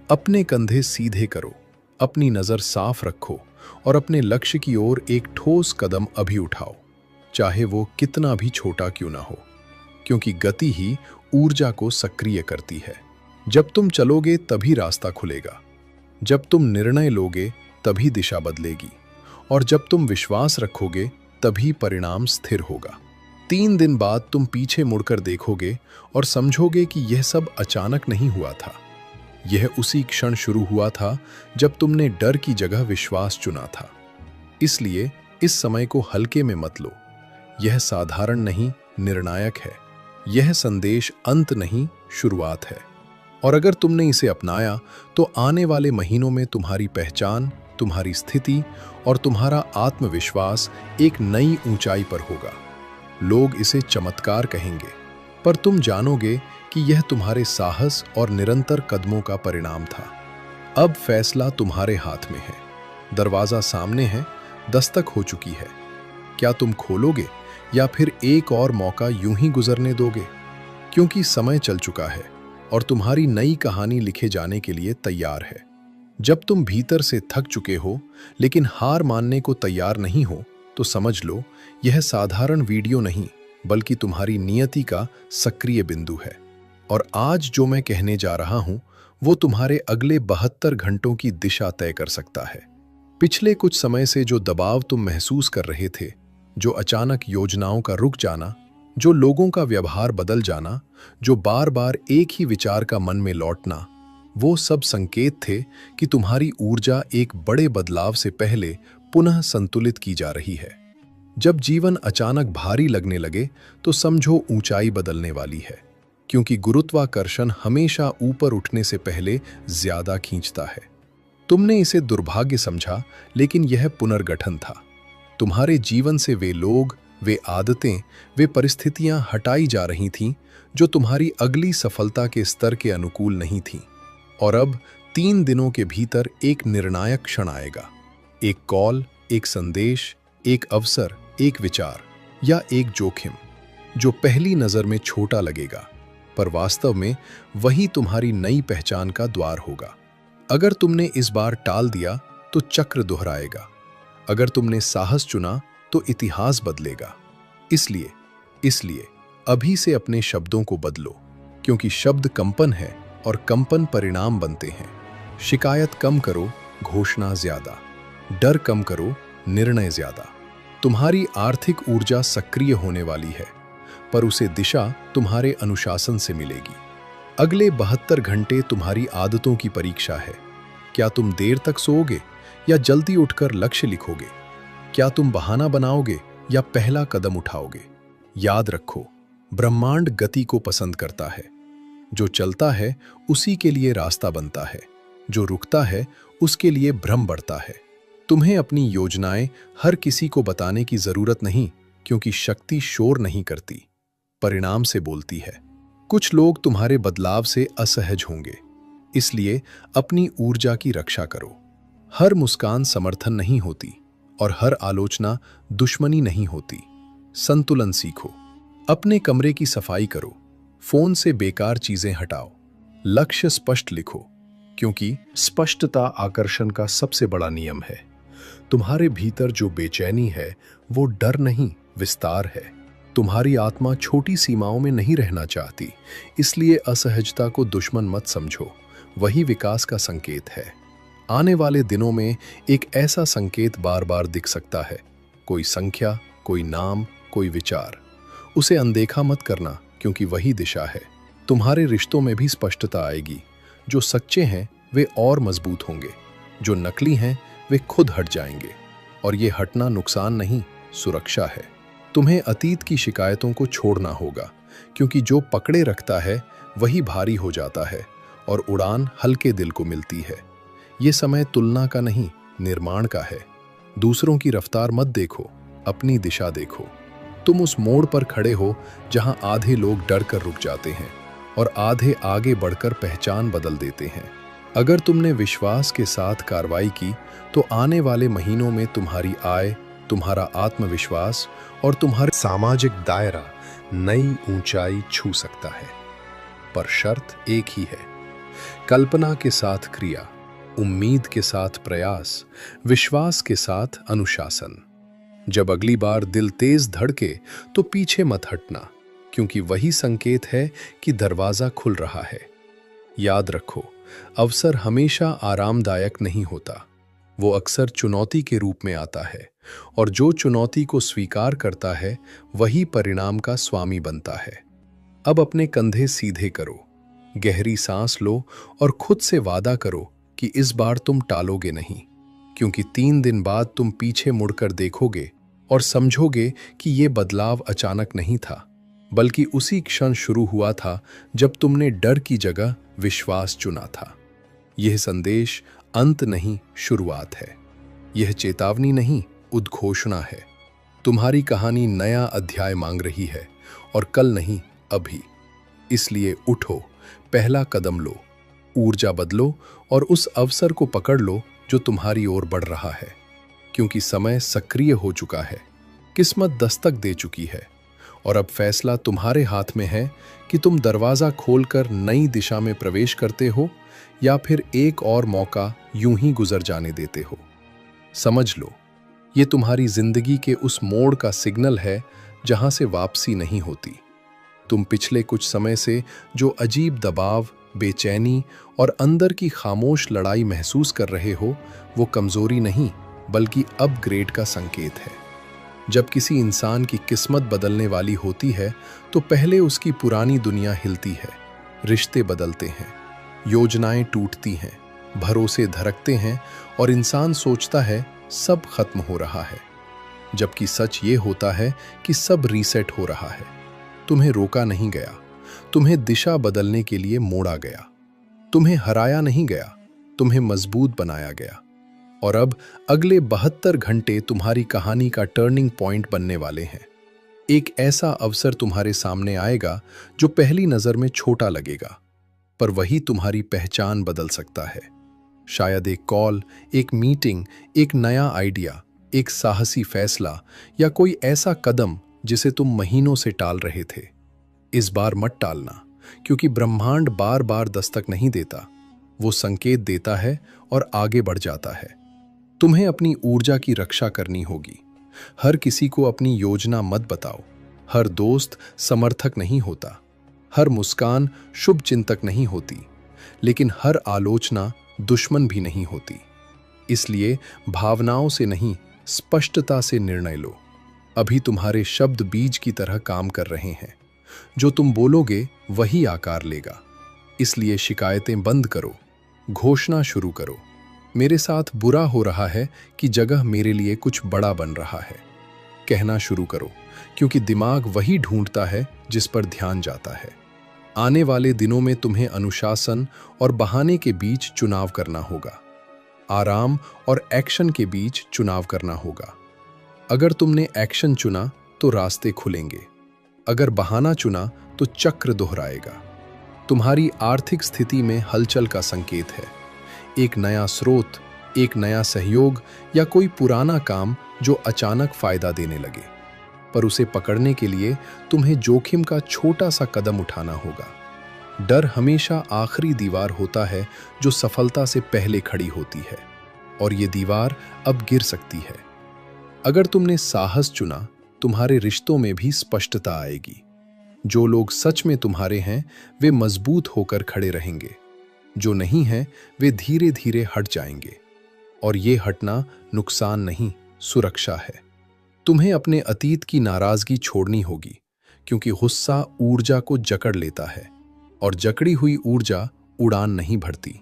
अपने कंधे सीधे करो, अपनी नजर साफ रखो और अपने लक्ष्य की ओर एक ठोस कदम अभी उठाओ, चाहे वो कितना भी छोटा क्यों ना हो, क्योंकि गति ही ऊर्जा को सक्रिय करती है। जब तुम चलोगे तभी रास्ता खुलेगा, जब तुम निर्णय लोगे तभी दिशा बदलेगी, और जब तुम विश्वास रखोगे तभी परिणाम स्थिर होगा। 3 दिन बाद तुम पीछे मुड़कर देखोगे और समझोगे कि यह सब अचानक नहीं हुआ था। यह उसी क्षण शुरू हुआ था जब तुमने डर की जगह विश्वास चुना था। इसलिए इस समय को हल्के में मत लो। यह साधारण नहीं, निर्णायक है। यह संदेश अंत नहीं, शुरुआत है। और अगर तुमने इसे अपनाया तो आने वाले महीनों में तुम्हारी पहचान, तुम्हारी स्थिति और तुम्हारा आत्मविश्वास एक नई ऊंचाई पर होगा। लोग इसे चमत्कार कहेंगे, पर तुम जानोगे कि यह तुम्हारे साहस और निरंतर कदमों का परिणाम था। अब फैसला तुम्हारे हाथ में है। दरवाजा सामने है, दस्तक हो चुकी है। क्या तुम खोलोगे या फिर एक और मौका यूं ही गुजरने दोगे? क्योंकि समय चल चुका है और तुम्हारी नई कहानी लिखे जाने के लिए तैयार है। जब तुम भीतर से थक चुके हो लेकिन हार मानने को तैयार नहीं हो, तो समझ लो यह साधारण वीडियो नहीं, बल्कि तुम्हारी नियति का सक्रिय बिंदु है। और आज जो मैं कहने जा रहा हूं, वो तुम्हारे अगले 72 घंटों की दिशा तय कर सकता है। पिछले कुछ समय से जो दबाव तुम महसूस कर रहे थे, जो अचानक योजनाओं का रुक जाना, जो लोगों का व्यवहार बदल जाना, जो बार बार एक ही विचार का मन में लौटना, वो सब संकेत थे कि तुम्हारी ऊर्जा एक बड़े बदलाव से पहले पुनः संतुलित की जा रही है। जब जीवन अचानक भारी लगने लगे तो समझो ऊंचाई बदलने वाली है, क्योंकि गुरुत्वाकर्षण हमेशा ऊपर उठने से पहले ज्यादा खींचता है। तुमने इसे दुर्भाग्य समझा, लेकिन यह पुनर्गठन था। तुम्हारे जीवन से वे लोग, वे आदतें, वे परिस्थितियां हटाई जा रही थीं जो तुम्हारी अगली सफलता के स्तर के अनुकूल नहीं थीं। और अब 3 दिनों के भीतर एक निर्णायक क्षण आएगा। एक कॉल, एक संदेश, एक अवसर, एक विचार या एक जोखिम जो पहली नजर में छोटा लगेगा, पर वास्तव में वही तुम्हारी नई पहचान का द्वार होगा। अगर तुमने इस बार टाल दिया तो चक्र दोहराएगा, अगर तुमने साहस चुना तो इतिहास बदलेगा। इसलिए अभी से अपने शब्दों को बदलो, क्योंकि शब्द कंपन है और कंपन परिणाम बनते हैं। शिकायत कम करो, घोषणा ज्यादा। डर कम करो, निर्णय ज्यादा। तुम्हारी आर्थिक ऊर्जा सक्रिय होने वाली है, पर उसे दिशा तुम्हारे अनुशासन से मिलेगी। अगले 72 घंटे तुम्हारी आदतों की परीक्षा है। क्या तुम देर तक सोओगे या जल्दी उठकर लक्ष्य लिखोगे? क्या तुम बहाना बनाओगे या पहला कदम उठाओगे? याद रखो, ब्रह्मांड गति को पसंद करता है। जो चलता है उसी के लिए रास्ता बनता है, जो रुकता है उसके लिए भ्रम बढ़ता है। तुम्हें अपनी योजनाएं हर किसी को बताने की जरूरत नहीं, क्योंकि शक्ति शोर नहीं करती, परिणाम से बोलती है। कुछ लोग तुम्हारे बदलाव से असहज होंगे, इसलिए अपनी ऊर्जा की रक्षा करो। हर मुस्कान समर्थन नहीं होती और हर आलोचना दुश्मनी नहीं होती। संतुलन सीखो। अपने कमरे की सफाई करो, फोन से बेकार चीजें हटाओ, लक्ष्य स्पष्ट लिखो, क्योंकि स्पष्टता आकर्षण का सबसे बड़ा नियम है। तुम्हारे भीतर जो बेचैनी है वो डर नहीं, विस्तार है। तुम्हारी आत्मा छोटी सीमाओं में नहीं रहना चाहती, इसलिए असहजता को दुश्मन मत समझो, वही विकास का संकेत है। आने वाले दिनों में एक ऐसा संकेत बार बार दिख सकता है, कोई संख्या, कोई नाम, कोई विचार। उसे अनदेखा मत करना, क्योंकि वही दिशा है। तुम्हारे रिश्तों में भी स्पष्टता आएगी। जो सच्चे हैं वे और मजबूत होंगे, जो नकली हैं वे खुद हट जाएंगे। और ये हटना नुकसान नहीं, सुरक्षा है। तुम्हें अतीत की शिकायतों को छोड़ना होगा, क्योंकि जो पकड़े रखता है वही भारी हो जाता है और उड़ान हल्के दिल को मिलती है। ये समय तुलना का नहीं, निर्माण का है। दूसरों की रफ्तार मत देखो, अपनी दिशा देखो। तुम उस मोड़ पर खड़े हो जहां आधे लोग डर कर रुक जाते हैं और आधे आगे बढ़कर पहचान बदल देते हैं। अगर तुमने विश्वास के साथ कार्रवाई की तो आने वाले महीनों में तुम्हारी आय, तुम्हारा आत्मविश्वास और तुम्हारा सामाजिक दायरा नई ऊंचाई छू सकता है। पर शर्त एक ही है, कल्पना के साथ क्रिया, उम्मीद के साथ प्रयास, विश्वास के साथ अनुशासन। जब अगली बार दिल तेज धड़के तो पीछे मत हटना, क्योंकि वही संकेत है कि दरवाजा खुल रहा है। याद रखो, अवसर हमेशा आरामदायक नहीं होता, वो अक्सर चुनौती के रूप में आता है, और जो चुनौती को स्वीकार करता है वही परिणाम का स्वामी बनता है। अब अपने कंधे सीधे करो, गहरी सांस लो और खुद से वादा करो कि इस बार तुम टालोगे नहीं, क्योंकि 3 दिन बाद तुम पीछे मुड़कर देखोगे और समझोगे कि ये बदलाव अचानक नहीं था, बल्कि उसी क्षण शुरू हुआ था जब तुमने डर की जगह विश्वास चुना था। यह संदेश अंत नहीं, शुरुआत है। यह चेतावनी नहीं, उद्घोषणा है। तुम्हारी कहानी नया अध्याय मांग रही है, और कल नहीं, अभी। इसलिए उठो, पहला कदम लो, ऊर्जा बदलो और उस अवसर को पकड़ लो जो तुम्हारी ओर बढ़ रहा है, क्योंकि समय सक्रिय हो चुका है, किस्मत दस्तक दे चुकी है, और अब फैसला तुम्हारे हाथ में है कि तुम दरवाजा खोलकर नई दिशा में प्रवेश करते हो या फिर एक और मौका यूं ही गुजर जाने देते हो। समझ लो, ये तुम्हारी जिंदगी के उस मोड़ का सिग्नल है जहां से वापसी नहीं होती। तुम पिछले कुछ समय से जो अजीब दबाव, बेचैनी और अंदर की खामोश लड़ाई महसूस कर रहे हो, वो कमजोरी नहीं बल्कि अपग्रेड का संकेत है। जब किसी इंसान की किस्मत बदलने वाली होती है तो पहले उसकी पुरानी दुनिया हिलती है, रिश्ते बदलते हैं, योजनाएं टूटती हैं, भरोसे धड़कते हैं और इंसान सोचता है सब खत्म हो रहा है, जबकि सच ये होता है कि सब रीसेट हो रहा है। तुम्हें रोका नहीं गया, तुम्हें दिशा बदलने के लिए मोड़ा गया। तुम्हें हराया नहीं गया, तुम्हें मजबूत बनाया गया। और अब अगले 72 घंटे तुम्हारी कहानी का टर्निंग पॉइंट बनने वाले हैं। एक ऐसा अवसर तुम्हारे सामने आएगा जो पहली नजर में छोटा लगेगा, पर वही तुम्हारी पहचान बदल सकता है। शायद एक कॉल, एक मीटिंग, एक नया आइडिया, एक साहसी फैसला या कोई ऐसा कदम जिसे तुम महीनों से टाल रहे थे। इस बार मत टालना, क्योंकि ब्रह्मांड बार बार दस्तक नहीं देता, वो संकेत देता है और आगे बढ़ जाता है। तुम्हें अपनी ऊर्जा की रक्षा करनी होगी। हर किसी को अपनी योजना मत बताओ। हर दोस्त समर्थक नहीं होता, हर मुस्कान शुभ चिंतक नहीं होती, लेकिन हर आलोचना दुश्मन भी नहीं होती। इसलिए भावनाओं से नहीं, स्पष्टता से निर्णय लो। अभी तुम्हारे शब्द बीज की तरह काम कर रहे हैं। जो तुम बोलोगे वही आकार लेगा। इसलिए शिकायतें बंद करो, घोषणा शुरू करो। मेरे साथ बुरा हो रहा है कि जगह मेरे लिए कुछ बड़ा बन रहा है। कहना शुरू करो, क्योंकि दिमाग वही ढूंढता है जिस पर ध्यान जाता है। आने वाले दिनों में तुम्हें अनुशासन और बहाने के बीच चुनाव करना होगा। आराम और एक्शन के बीच चुनाव करना होगा। अगर तुमने एक्शन चुना तो रास्ते खुलेंगे, अगर बहाना चुना तो चक्र दोहराएगा। तुम्हारी आर्थिक स्थिति में हलचल का संकेत है। एक नया स्रोत, एक नया सहयोग या कोई पुराना काम जो अचानक फायदा देने लगे। पर उसे पकड़ने के लिए तुम्हें जोखिम का छोटा सा कदम उठाना होगा। डर हमेशा आखिरी दीवार होता है जो सफलता से पहले खड़ी होती है, और ये दीवार अब गिर सकती है। अगर तुमने साहस चुना, तुम्हारे रिश्तों में भी स्पष्टता आएगी। जो लोग सच में तुम्हारे हैं वे मजबूत होकर खड़े रहेंगे, जो नहीं हैं वे धीरे धीरे हट जाएंगे। और ये हटना नुकसान नहीं, सुरक्षा है। तुम्हें अपने अतीत की नाराजगी छोड़नी होगी, क्योंकि गुस्सा ऊर्जा को जकड़ लेता है और जकड़ी हुई ऊर्जा उड़ान नहीं भरती।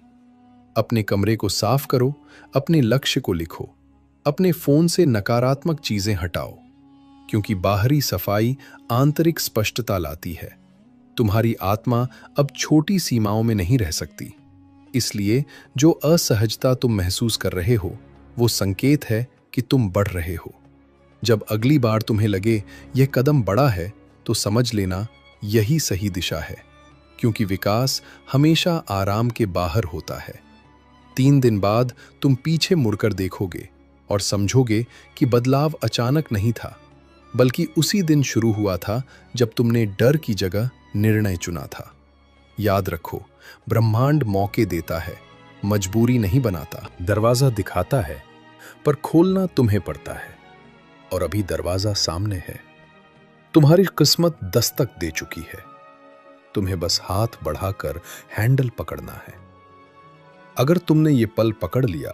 अपने कमरे को साफ करो, अपने लक्ष्य को लिखो, अपने फोन से नकारात्मक चीजें हटाओ, क्योंकि बाहरी सफाई आंतरिक स्पष्टता लाती है। तुम्हारी आत्मा अब छोटी सीमाओं में नहीं रह सकती। इसलिए जो असहजता तुम महसूस कर रहे हो वो संकेत है कि तुम बढ़ रहे हो। जब अगली बार तुम्हें लगे यह कदम बड़ा है तो समझ लेना यही सही दिशा है, क्योंकि विकास हमेशा आराम के बाहर होता है। 3 दिन बाद तुम पीछे मुड़कर देखोगे और समझोगे कि बदलाव अचानक नहीं था, बल्कि उसी दिन शुरू हुआ था जब तुमने डर की जगह निर्णय चुना था। याद रखो, ब्रह्मांड मौके देता है, मजबूरी नहीं बनाता। दरवाजा दिखाता है पर खोलना तुम्हें पड़ता है, और अभी दरवाजा सामने है। तुम्हारी किस्मत दस्तक दे चुकी है, तुम्हें बस हाथ बढ़ाकर हैंडल पकड़ना है। अगर तुमने ये पल पकड़ लिया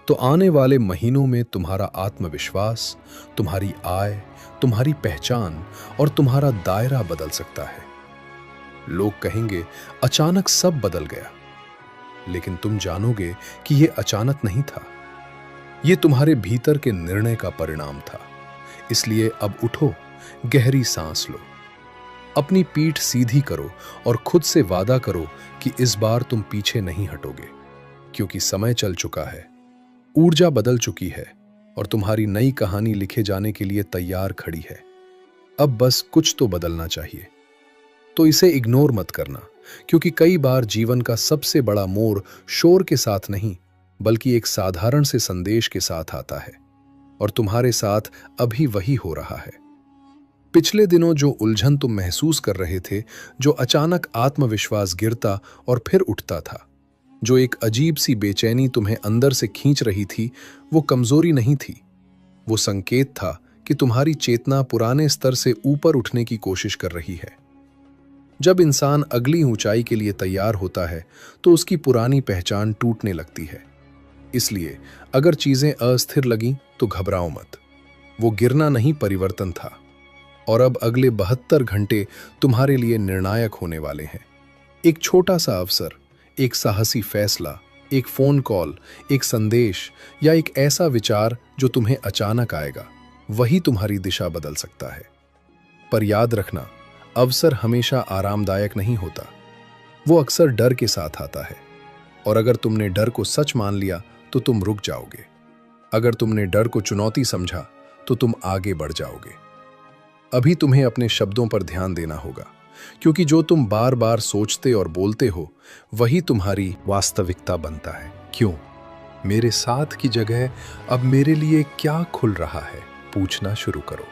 तो आने वाले महीनों में तुम्हारा आत्मविश्वास, तुम्हारी आय, तुम्हारी पहचान और तुम्हारा दायरा बदल सकता है। लोग कहेंगे अचानक सब बदल गया, लेकिन तुम जानोगे कि यह अचानक नहीं था, यह तुम्हारे भीतर के निर्णय का परिणाम था। इसलिए अब उठो, गहरी सांस लो, अपनी पीठ सीधी करो और खुद से वादा करो कि इस बार तुम पीछे नहीं हटोगे, क्योंकि समय चल चुका है, ऊर्जा बदल चुकी है और तुम्हारी नई कहानी लिखे जाने के लिए तैयार खड़ी है। अब बस कुछ तो बदलना चाहिए। तो इसे इग्नोर मत करना, क्योंकि कई बार जीवन का सबसे बड़ा मोड़ शोर के साथ नहीं, बल्कि एक साधारण से संदेश के साथ आता है, और तुम्हारे साथ अभी वही हो रहा है। पिछले दिनों जो उलझन तुम महसूस कर रहे थे, जो अचानक आत्मविश्वास गिरता और फिर उठता था, जो एक अजीब सी बेचैनी तुम्हें अंदर से खींच रही थी, वो कमजोरी नहीं थी, वो संकेत था कि तुम्हारी चेतना पुराने स्तर से ऊपर उठने की कोशिश कर रही है। जब इंसान अगली ऊंचाई के लिए तैयार होता है तो उसकी पुरानी पहचान टूटने लगती है। इसलिए अगर चीजें अस्थिर लगीं तो घबराओ मत, वो गिरना नहीं परिवर्तन था। और अब अगले 72 घंटे तुम्हारे लिए निर्णायक होने वाले हैं। एक छोटा सा अवसर, एक साहसी फैसला, एक फोन कॉल, एक संदेश या एक ऐसा विचार जो तुम्हें अचानक आएगा, वही तुम्हारी दिशा बदल सकता है। पर याद रखना, अवसर हमेशा आरामदायक नहीं होता, वो अक्सर डर के साथ आता है। और अगर तुमने डर को सच मान लिया तो तुम रुक जाओगे। अगर तुमने डर को चुनौती समझा तो तुम आगे बढ़ जाओगे। अभी तुम्हें अपने शब्दों पर ध्यान देना होगा, क्योंकि जो तुम बार बार सोचते और बोलते हो वही तुम्हारी वास्तविकता बनता है। क्यों? मेरे साथ की जगह अब मेरे लिए क्या खुल रहा है, पूछना शुरू करो।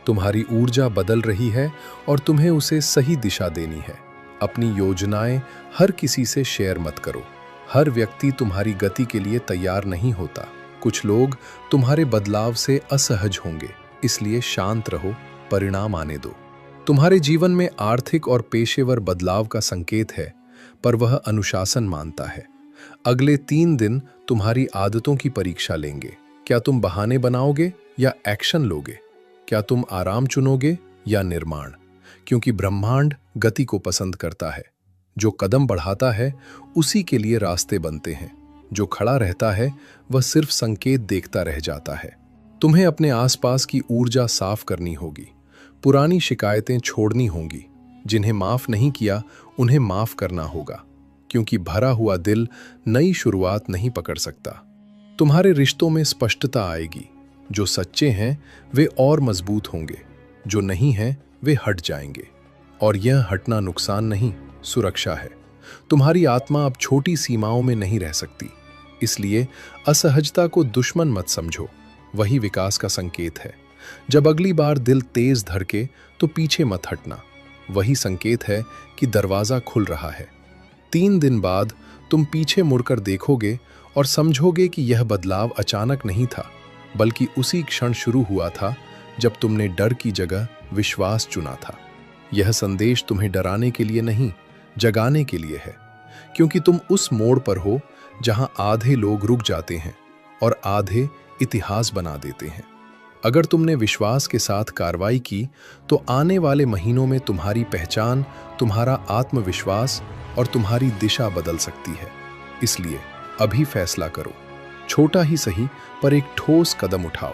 तुम्हारी ऊर्जा बदल रही है और तुम्हें उसे सही दिशा देनी है। अपनी योजनाएं हर किसी से शेयर मत करो। हर व्यक्ति तुम्हारी गति के लिए तैयार नहीं होता। कुछ लोग तुम्हारे बदलाव से असहज होंगे, इसलिए शांत रहो, परिणाम आने दो। तुम्हारे जीवन में आर्थिक और पेशेवर बदलाव का संकेत है, पर वह अनुशासन मांगता है। अगले 3 दिन तुम्हारी आदतों की परीक्षा लेंगे। क्या तुम बहाने बनाओगे या एक्शन लोगे? क्या तुम आराम चुनोगे या निर्माण? क्योंकि ब्रह्मांड गति को पसंद करता है। जो कदम बढ़ाता है उसी के लिए रास्ते बनते हैं। जो खड़ा रहता है वह सिर्फ संकेत देखता रह जाता है। तुम्हें अपने आसपास की ऊर्जा साफ करनी होगी। पुरानी शिकायतें छोड़नी होंगी। जिन्हें माफ नहीं किया उन्हें माफ करना होगा, क्योंकि भरा हुआ दिल नई शुरुआत नहीं पकड़ सकता। तुम्हारे रिश्तों में स्पष्टता आएगी। जो सच्चे हैं वे और मजबूत होंगे, जो नहीं हैं वे हट जाएंगे। और यह हटना नुकसान नहीं, सुरक्षा है। तुम्हारी आत्मा अब छोटी सीमाओं में नहीं रह सकती, इसलिए असहजता को दुश्मन मत समझो, वही विकास का संकेत है। जब अगली बार दिल तेज धड़के तो पीछे मत हटना, वही संकेत है कि दरवाजा खुल रहा है। 3 दिन बाद तुम पीछे मुड़कर देखोगे और समझोगे कि यह बदलाव अचानक नहीं था, बल्कि उसी क्षण शुरू हुआ था जब तुमने डर की जगह विश्वास चुना था। यह संदेश तुम्हें डराने के लिए नहीं, जगाने के लिए है, क्योंकि तुम उस मोड़ पर हो जहां आधे लोग रुक जाते हैं और आधे इतिहास बना देते हैं। अगर तुमने विश्वास के साथ कार्रवाई की तो आने वाले महीनों में तुम्हारी पहचान, तुम्हारा आत्मविश्वास और तुम्हारी दिशा बदल सकती है। इसलिए अभी फैसला करो, छोटा ही सही पर एक ठोस कदम उठाओ,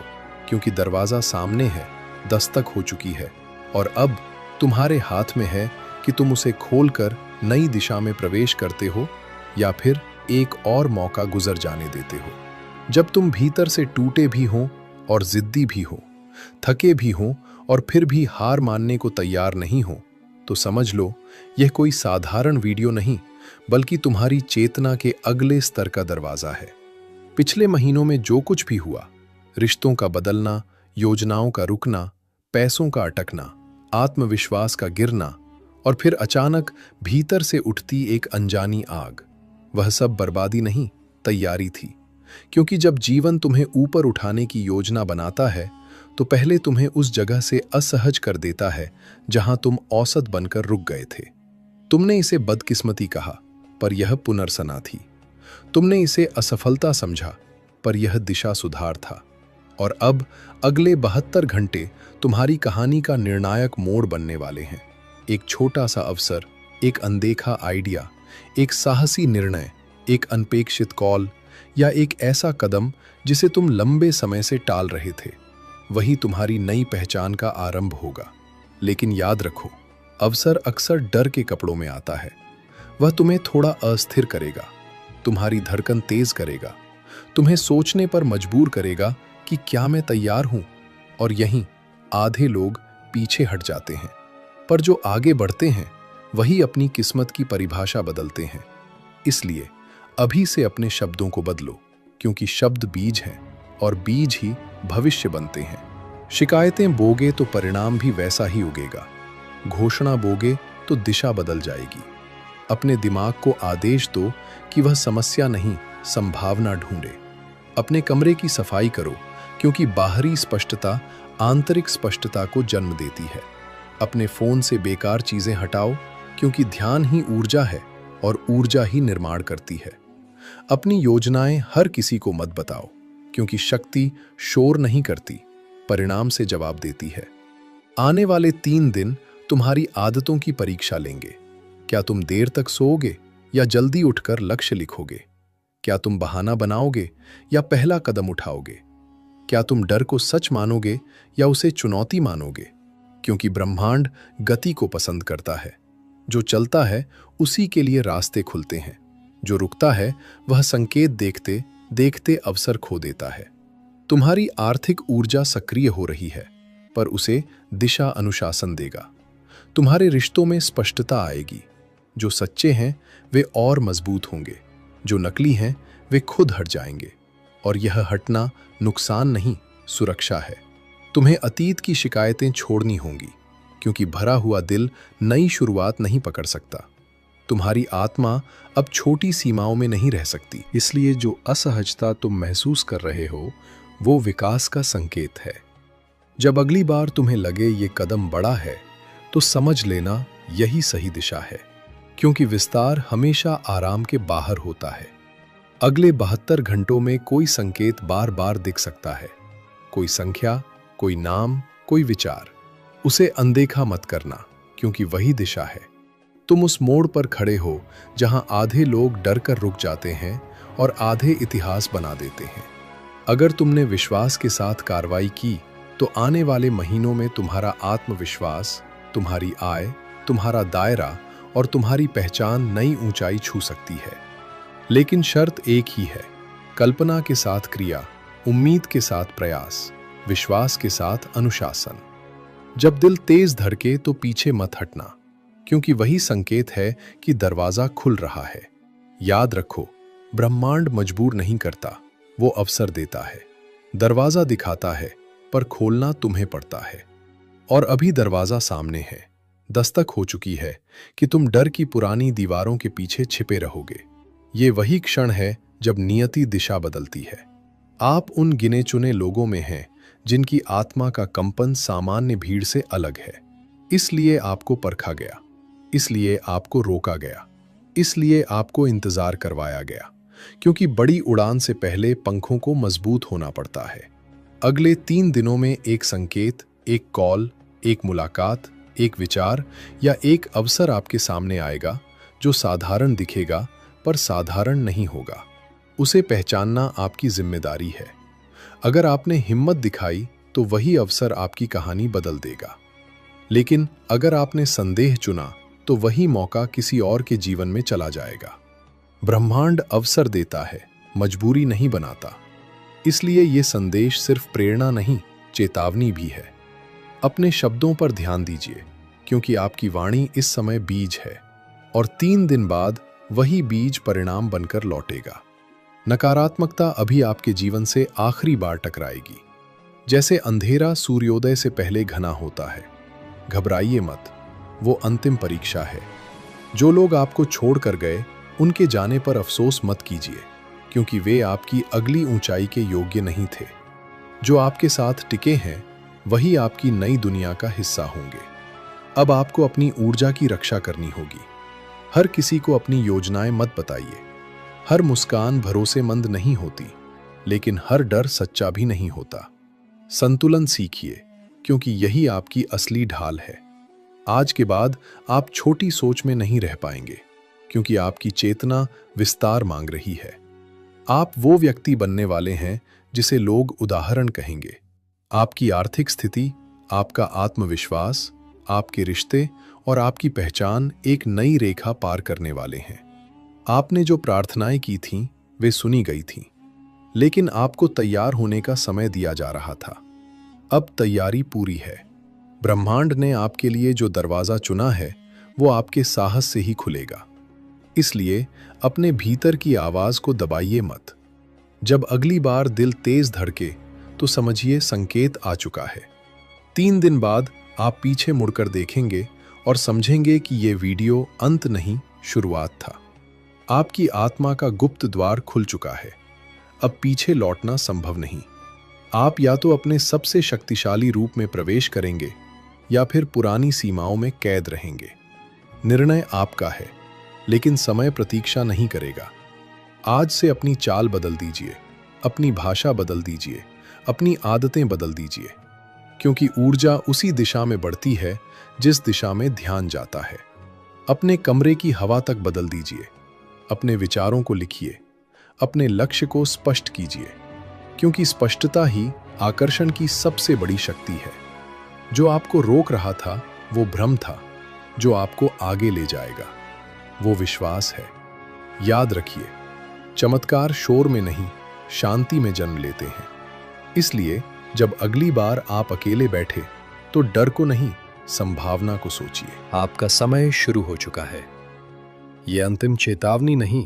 क्योंकि दरवाजा सामने है, दस्तक हो चुकी है और अब तुम्हारे हाथ में है कि तुम उसे खोलकर नई दिशा में प्रवेश करते हो या फिर एक और मौका गुजर जाने देते हो। जब तुम भीतर से टूटे भी हो और जिद्दी भी हो, थके भी हो और फिर भी हार मानने को तैयार नहीं हो, तो समझ लो यह कोई साधारण वीडियो नहीं, बल्कि तुम्हारी चेतना के अगले स्तर का दरवाजा है। पिछले महीनों में जो कुछ भी हुआ, रिश्तों का बदलना, योजनाओं का रुकना, पैसों का अटकना, आत्मविश्वास का गिरना और फिर अचानक भीतर से उठती एक अनजानी आग, वह सब बर्बादी नहीं, तैयारी थी। क्योंकि जब जीवन तुम्हें ऊपर उठाने की योजना बनाता है तो पहले तुम्हें उस जगह से असहज कर देता है जहां तुम औसत बनकर रुक गए थे। तुमने इसे बदकिस्मती कहा, पर यह पुनर्सना थी। तुमने इसे असफलता समझा, पर यह दिशा सुधार था। और अब अगले 72 घंटे तुम्हारी कहानी का निर्णायक मोड़ बनने वाले हैं। एक छोटा सा अवसर, एक अनदेखा आइडिया, एक साहसी निर्णय, एक अनपेक्षित कॉल या एक ऐसा कदम जिसे तुम लंबे समय से टाल रहे थे, वही तुम्हारी नई पहचान का आरंभ होगा। लेकिन याद रखो, अवसर अक्सर डर के कपड़ों में आता है। वह तुम्हें थोड़ा अस्थिर करेगा, तुम्हारी धड़कन तेज करेगा, तुम्हें सोचने पर मजबूर करेगा कि क्या मैं तैयार हूं। और यहीं आधे लोग पीछे हट जाते हैं, पर जो आगे बढ़ते हैं वही अपनी किस्मत की परिभाषा बदलते हैं। इसलिए अभी से अपने शब्दों को बदलो, क्योंकि शब्द बीज हैं और बीज ही भविष्य बनते हैं। शिकायतें बोगे तो परिणाम भी वैसा ही उगेगा। घोषणा बोगे तो दिशा बदल जाएगी। अपने दिमाग को आदेश दो कि वह समस्या नहीं, संभावना ढूंढे। अपने कमरे की सफाई करो, क्योंकि बाहरी स्पष्टता आंतरिक स्पष्टता को जन्म देती है। अपने फोन से बेकार चीजें हटाओ, क्योंकि ध्यान ही ऊर्जा है और ऊर्जा ही निर्माण करती है। अपनी योजनाएं हर किसी को मत बताओ, क्योंकि शक्ति शोर नहीं करती, परिणाम से जवाब देती है। आने वाले 3 दिन तुम्हारी आदतों की परीक्षा लेंगे। क्या तुम देर तक सोओगे या जल्दी उठकर लक्ष्य लिखोगे? क्या तुम बहाना बनाओगे या पहला कदम उठाओगे? क्या तुम डर को सच मानोगे या उसे चुनौती मानोगे? क्योंकि ब्रह्मांड गति को पसंद करता है। जो चलता है उसी के लिए रास्ते खुलते हैं। जो रुकता है वह संकेत देखते देखते अवसर खो देता है। तुम्हारी आर्थिक ऊर्जा सक्रिय हो रही है, पर उसे दिशा अनुशासन देगा। तुम्हारे रिश्तों में स्पष्टता आएगी। जो सच्चे हैं वे और मजबूत होंगे, जो नकली हैं वे खुद हट जाएंगे। और यह हटना नुकसान नहीं, सुरक्षा है। तुम्हें अतीत की शिकायतें छोड़नी होंगी, क्योंकि भरा हुआ दिल नई शुरुआत नहीं पकड़ सकता। तुम्हारी आत्मा अब छोटी सीमाओं में नहीं रह सकती। इसलिए जो असहजता तुम महसूस कर रहे हो, वो विकास का संकेत है। जब अगली बार तुम्हें लगे ये कदम बड़ा है, तो समझ लेना यही सही दिशा है, क्योंकि विस्तार हमेशा आराम के बाहर होता है। अगले 72 घंटों में कोई संकेत बार बार दिख सकता है, कोई संख्या, कोई नाम, कोई विचार। उसे अनदेखा मत करना, क्योंकि वही दिशा है। तुम उस मोड़ पर खड़े हो जहां आधे लोग डर कर रुक जाते हैं और आधे इतिहास बना देते हैं। अगर तुमने विश्वास के साथ कार्रवाई की, तो आने वाले महीनों में तुम्हारा आत्मविश्वास, तुम्हारी आय, तुम्हारा दायरा और तुम्हारी पहचान नई ऊंचाई छू सकती है। लेकिन शर्त एक ही है, कल्पना के साथ क्रिया, उम्मीद के साथ प्रयास, विश्वास के साथ अनुशासन। जब दिल तेज धड़के तो पीछे मत हटना, क्योंकि वही संकेत है कि दरवाजा खुल रहा है। याद रखो, ब्रह्मांड मजबूर नहीं करता, वो अवसर देता है। दरवाजा दिखाता है, पर खोलना तुम्हें पड़ता है। और अभी दरवाजा सामने है, दस्तक हो चुकी है कि तुम डर की पुरानी दीवारों के पीछे छिपे रहोगे। ये वही क्षण है जब नियति दिशा बदलती है। आप उन गिने चुने लोगों में हैं जिनकी आत्मा का कंपन सामान्य भीड़ से अलग है। इसलिए आपको परखा गया, इसलिए आपको रोका गया, इसलिए आपको इंतजार करवाया गया, क्योंकि बड़ी उड़ान से पहले पंखों को मजबूत होना पड़ता है। अगले 3 दिनों में एक संकेत, एक कॉल, एक मुलाकात, एक विचार या एक अवसर आपके सामने आएगा, जो साधारण दिखेगा पर साधारण नहीं होगा। उसे पहचानना आपकी जिम्मेदारी है। अगर आपने हिम्मत दिखाई, तो वही अवसर आपकी कहानी बदल देगा। लेकिन अगर आपने संदेह चुना, तो वही मौका किसी और के जीवन में चला जाएगा। ब्रह्मांड अवसर देता है, मजबूरी नहीं बनाता। इसलिए ये संदेश सिर्फ प्रेरणा नहीं, चेतावनी भी है। अपने शब्दों पर ध्यान दीजिए, क्योंकि आपकी वाणी इस समय बीज है, और 3 दिन बाद वही बीज परिणाम बनकर लौटेगा। नकारात्मकता अभी आपके जीवन से आखिरी बार टकराएगी। जैसे अंधेरा सूर्योदय से पहले घना होता है। घबराइए मत, वो अंतिम परीक्षा है। जो लोग आपको छोड़कर गए, उनके जाने पर अफसोस मत कीजिए, क्योंकि वे आपकी अगली ऊंचाई के योग्य नहीं थे। जो आपके साथ टिके हैं, वही आपकी नई दुनिया का हिस्सा होंगे। अब आपको अपनी ऊर्जा की रक्षा करनी होगी। हर किसी को अपनी योजनाएं मत बताइए। हर मुस्कान भरोसेमंद नहीं होती, लेकिन हर डर सच्चा भी नहीं होता। संतुलन सीखिए, क्योंकि यही आपकी असली ढाल है। आज के बाद आप छोटी सोच में नहीं रह पाएंगे, क्योंकि आपकी चेतना विस्तार मांग रही है। आप वो व्यक्ति बनने वाले हैं जिसे लोग उदाहरण कहेंगे। आपकी आर्थिक स्थिति, आपका आत्मविश्वास, आपके रिश्ते और आपकी पहचान एक नई रेखा पार करने वाले हैं। आपने जो प्रार्थनाएं की थीं, वे सुनी गई थीं, लेकिन आपको तैयार होने का समय दिया जा रहा था। अब तैयारी पूरी है। ब्रह्मांड ने आपके लिए जो दरवाजा चुना है, वो आपके साहस से ही खुलेगा। इसलिए अपने भीतर की आवाज को दबाइए मत। जब अगली बार दिल तेज धड़के, तो समझिए संकेत आ चुका है। 3 दिन बाद आप पीछे मुड़कर देखेंगे और समझेंगे कि ये वीडियो अंत नहीं, शुरुआत था। आपकी आत्मा का गुप्त द्वार खुल चुका है। अब पीछे लौटना संभव नहीं। आप या तो अपने सबसे शक्तिशाली रूप में प्रवेश करेंगे, या फिर पुरानी सीमाओं में कैद रहेंगे। निर्णय आपका है, लेकिन समय प्रतीक्षा नहीं करेगा। आज से अपनी चाल बदल दीजिए, अपनी भाषा बदल दीजिए, अपनी आदतें बदल दीजिए, क्योंकि ऊर्जा उसी दिशा में बढ़ती है जिस दिशा में ध्यान जाता है। अपने कमरे की हवा तक बदल दीजिए। अपने विचारों को लिखिए, अपने लक्ष्य को स्पष्ट कीजिए, क्योंकि स्पष्टता ही आकर्षण की सबसे बड़ी शक्ति है। जो आपको रोक रहा था, वो भ्रम था। जो आपको आगे ले जाएगा, वो विश्वास है। याद रखिए, चमत्कार शोर में नहीं, शांति में जन्म लेते हैं। इसलिए जब अगली बार आप अकेले बैठे, तो डर को नहीं, संभावना को सोचिए। आपका समय शुरू हो चुका है। ये अंतिम चेतावनी नहीं,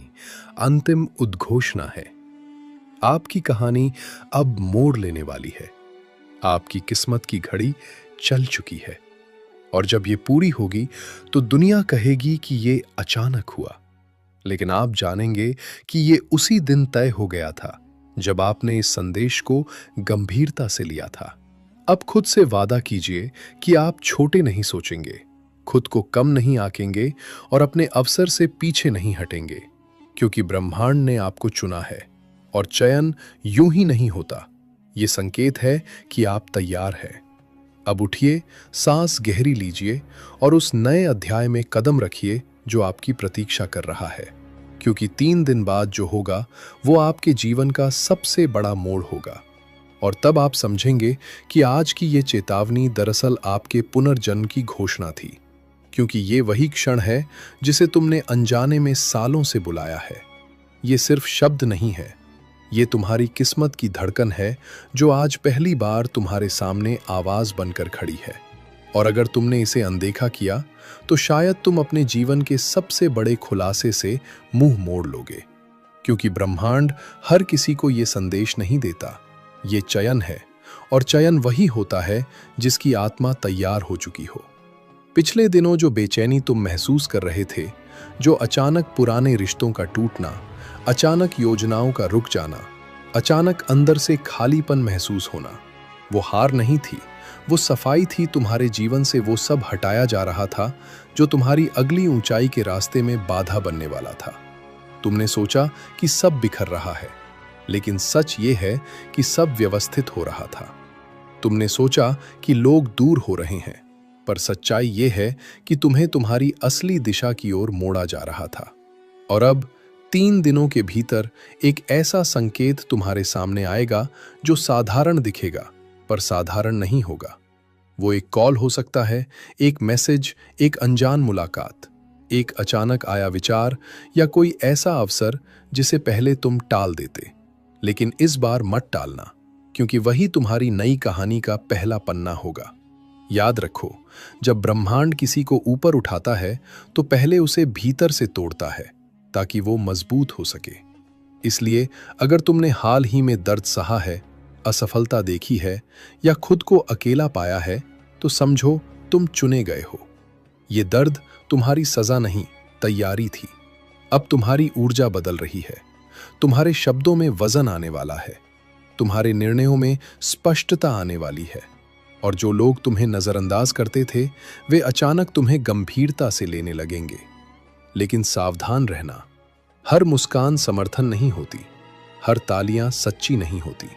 अंतिम उद्घोषणा है। आपकी कहानी अब मोड़ लेने वाली है। आपकी किस्मत की घड़ी चल चुकी है और जब ये पूरी होगी तो दुनिया कहेगी कि ये अचानक हुआ, लेकिन आप जानेंगे कि ये उसी दिन तय हो गया था जब आपने इस संदेश को गंभीरता से लिया था। अब खुद से वादा कीजिए कि आप छोटे नहीं सोचेंगे, खुद को कम नहीं आंकेंगे और अपने अवसर से पीछे नहीं हटेंगे, क्योंकि ब्रह्मांड ने आपको चुना है और चयन यूं ही नहीं होता। ये संकेत है कि आप तैयार हैं। अब उठिए, सांस गहरी लीजिए और उस नए अध्याय में कदम रखिए जो आपकी प्रतीक्षा कर रहा है, क्योंकि 3 दिन बाद जो होगा वो आपके जीवन का सबसे बड़ा मोड़ होगा। और तब आप समझेंगे कि आज की ये चेतावनी दरअसल आपके पुनर्जन्म की घोषणा थी, क्योंकि ये वही क्षण है जिसे तुमने अनजाने में सालों से बुलाया है। ये सिर्फ शब्द नहीं है, ये तुम्हारी किस्मत की धड़कन है जो आज पहली बार तुम्हारे सामने आवाज बनकर खड़ी है। और अगर तुमने इसे अनदेखा किया तो शायद तुम अपने जीवन के सबसे बड़े खुलासे से मुंह मोड़ लोगे, क्योंकि ब्रह्मांड हर किसी को ये संदेश नहीं देता। ये चयन है, और चयन वही होता है जिसकी आत्मा तैयार हो चुकी हो। पिछले दिनों जो बेचैनी तुम महसूस कर रहे थे, जो अचानक पुराने रिश्तों का टूटना, अचानक योजनाओं का रुक जाना, अचानक अंदर से खालीपन महसूस होना, वो हार नहीं थी, वो सफाई थी। तुम्हारे जीवन से वो सब हटाया जा रहा था जो तुम्हारी अगली ऊंचाई के रास्ते में बाधा बनने वाला था। तुमने सोचा कि सब बिखर रहा है, लेकिन सच ये है कि सब व्यवस्थित हो रहा था। तुमने सोचा कि लोग दूर हो रहे हैं, पर सच्चाई ये है कि तुम्हें तुम्हारी असली दिशा की ओर मोड़ा जा रहा था। और अब 3 दिनों के भीतर एक ऐसा संकेत तुम्हारे सामने आएगा जो साधारण दिखेगा, पर साधारण नहीं होगा। वो एक कॉल हो सकता है, एक मैसेज, एक अनजान मुलाकात, एक अचानक आया विचार या कोई ऐसा अवसर जिसे पहले तुम टाल देते। लेकिन इस बार मत टालना, क्योंकि वही तुम्हारी नई कहानी का पहला पन्ना होगा। याद रखो, जब ब्रह्मांड किसी को ऊपर उठाता है तो पहले उसे भीतर से तोड़ता है ताकि वो मजबूत हो सके। इसलिए अगर तुमने हाल ही में दर्द सहा है, असफलता देखी है या खुद को अकेला पाया है, तो समझो तुम चुने गए हो। ये दर्द तुम्हारी सजा नहीं, तैयारी थी। अब तुम्हारी ऊर्जा बदल रही है, तुम्हारे शब्दों में वजन आने वाला है, तुम्हारे निर्णयों में स्पष्टता आने वाली है, और जो लोग तुम्हें नजरअंदाज करते थे वे अचानक तुम्हें गंभीरता से लेने लगेंगे। लेकिन सावधान रहना, हर मुस्कान समर्थन नहीं होती, हर तालियां सच्ची नहीं होती।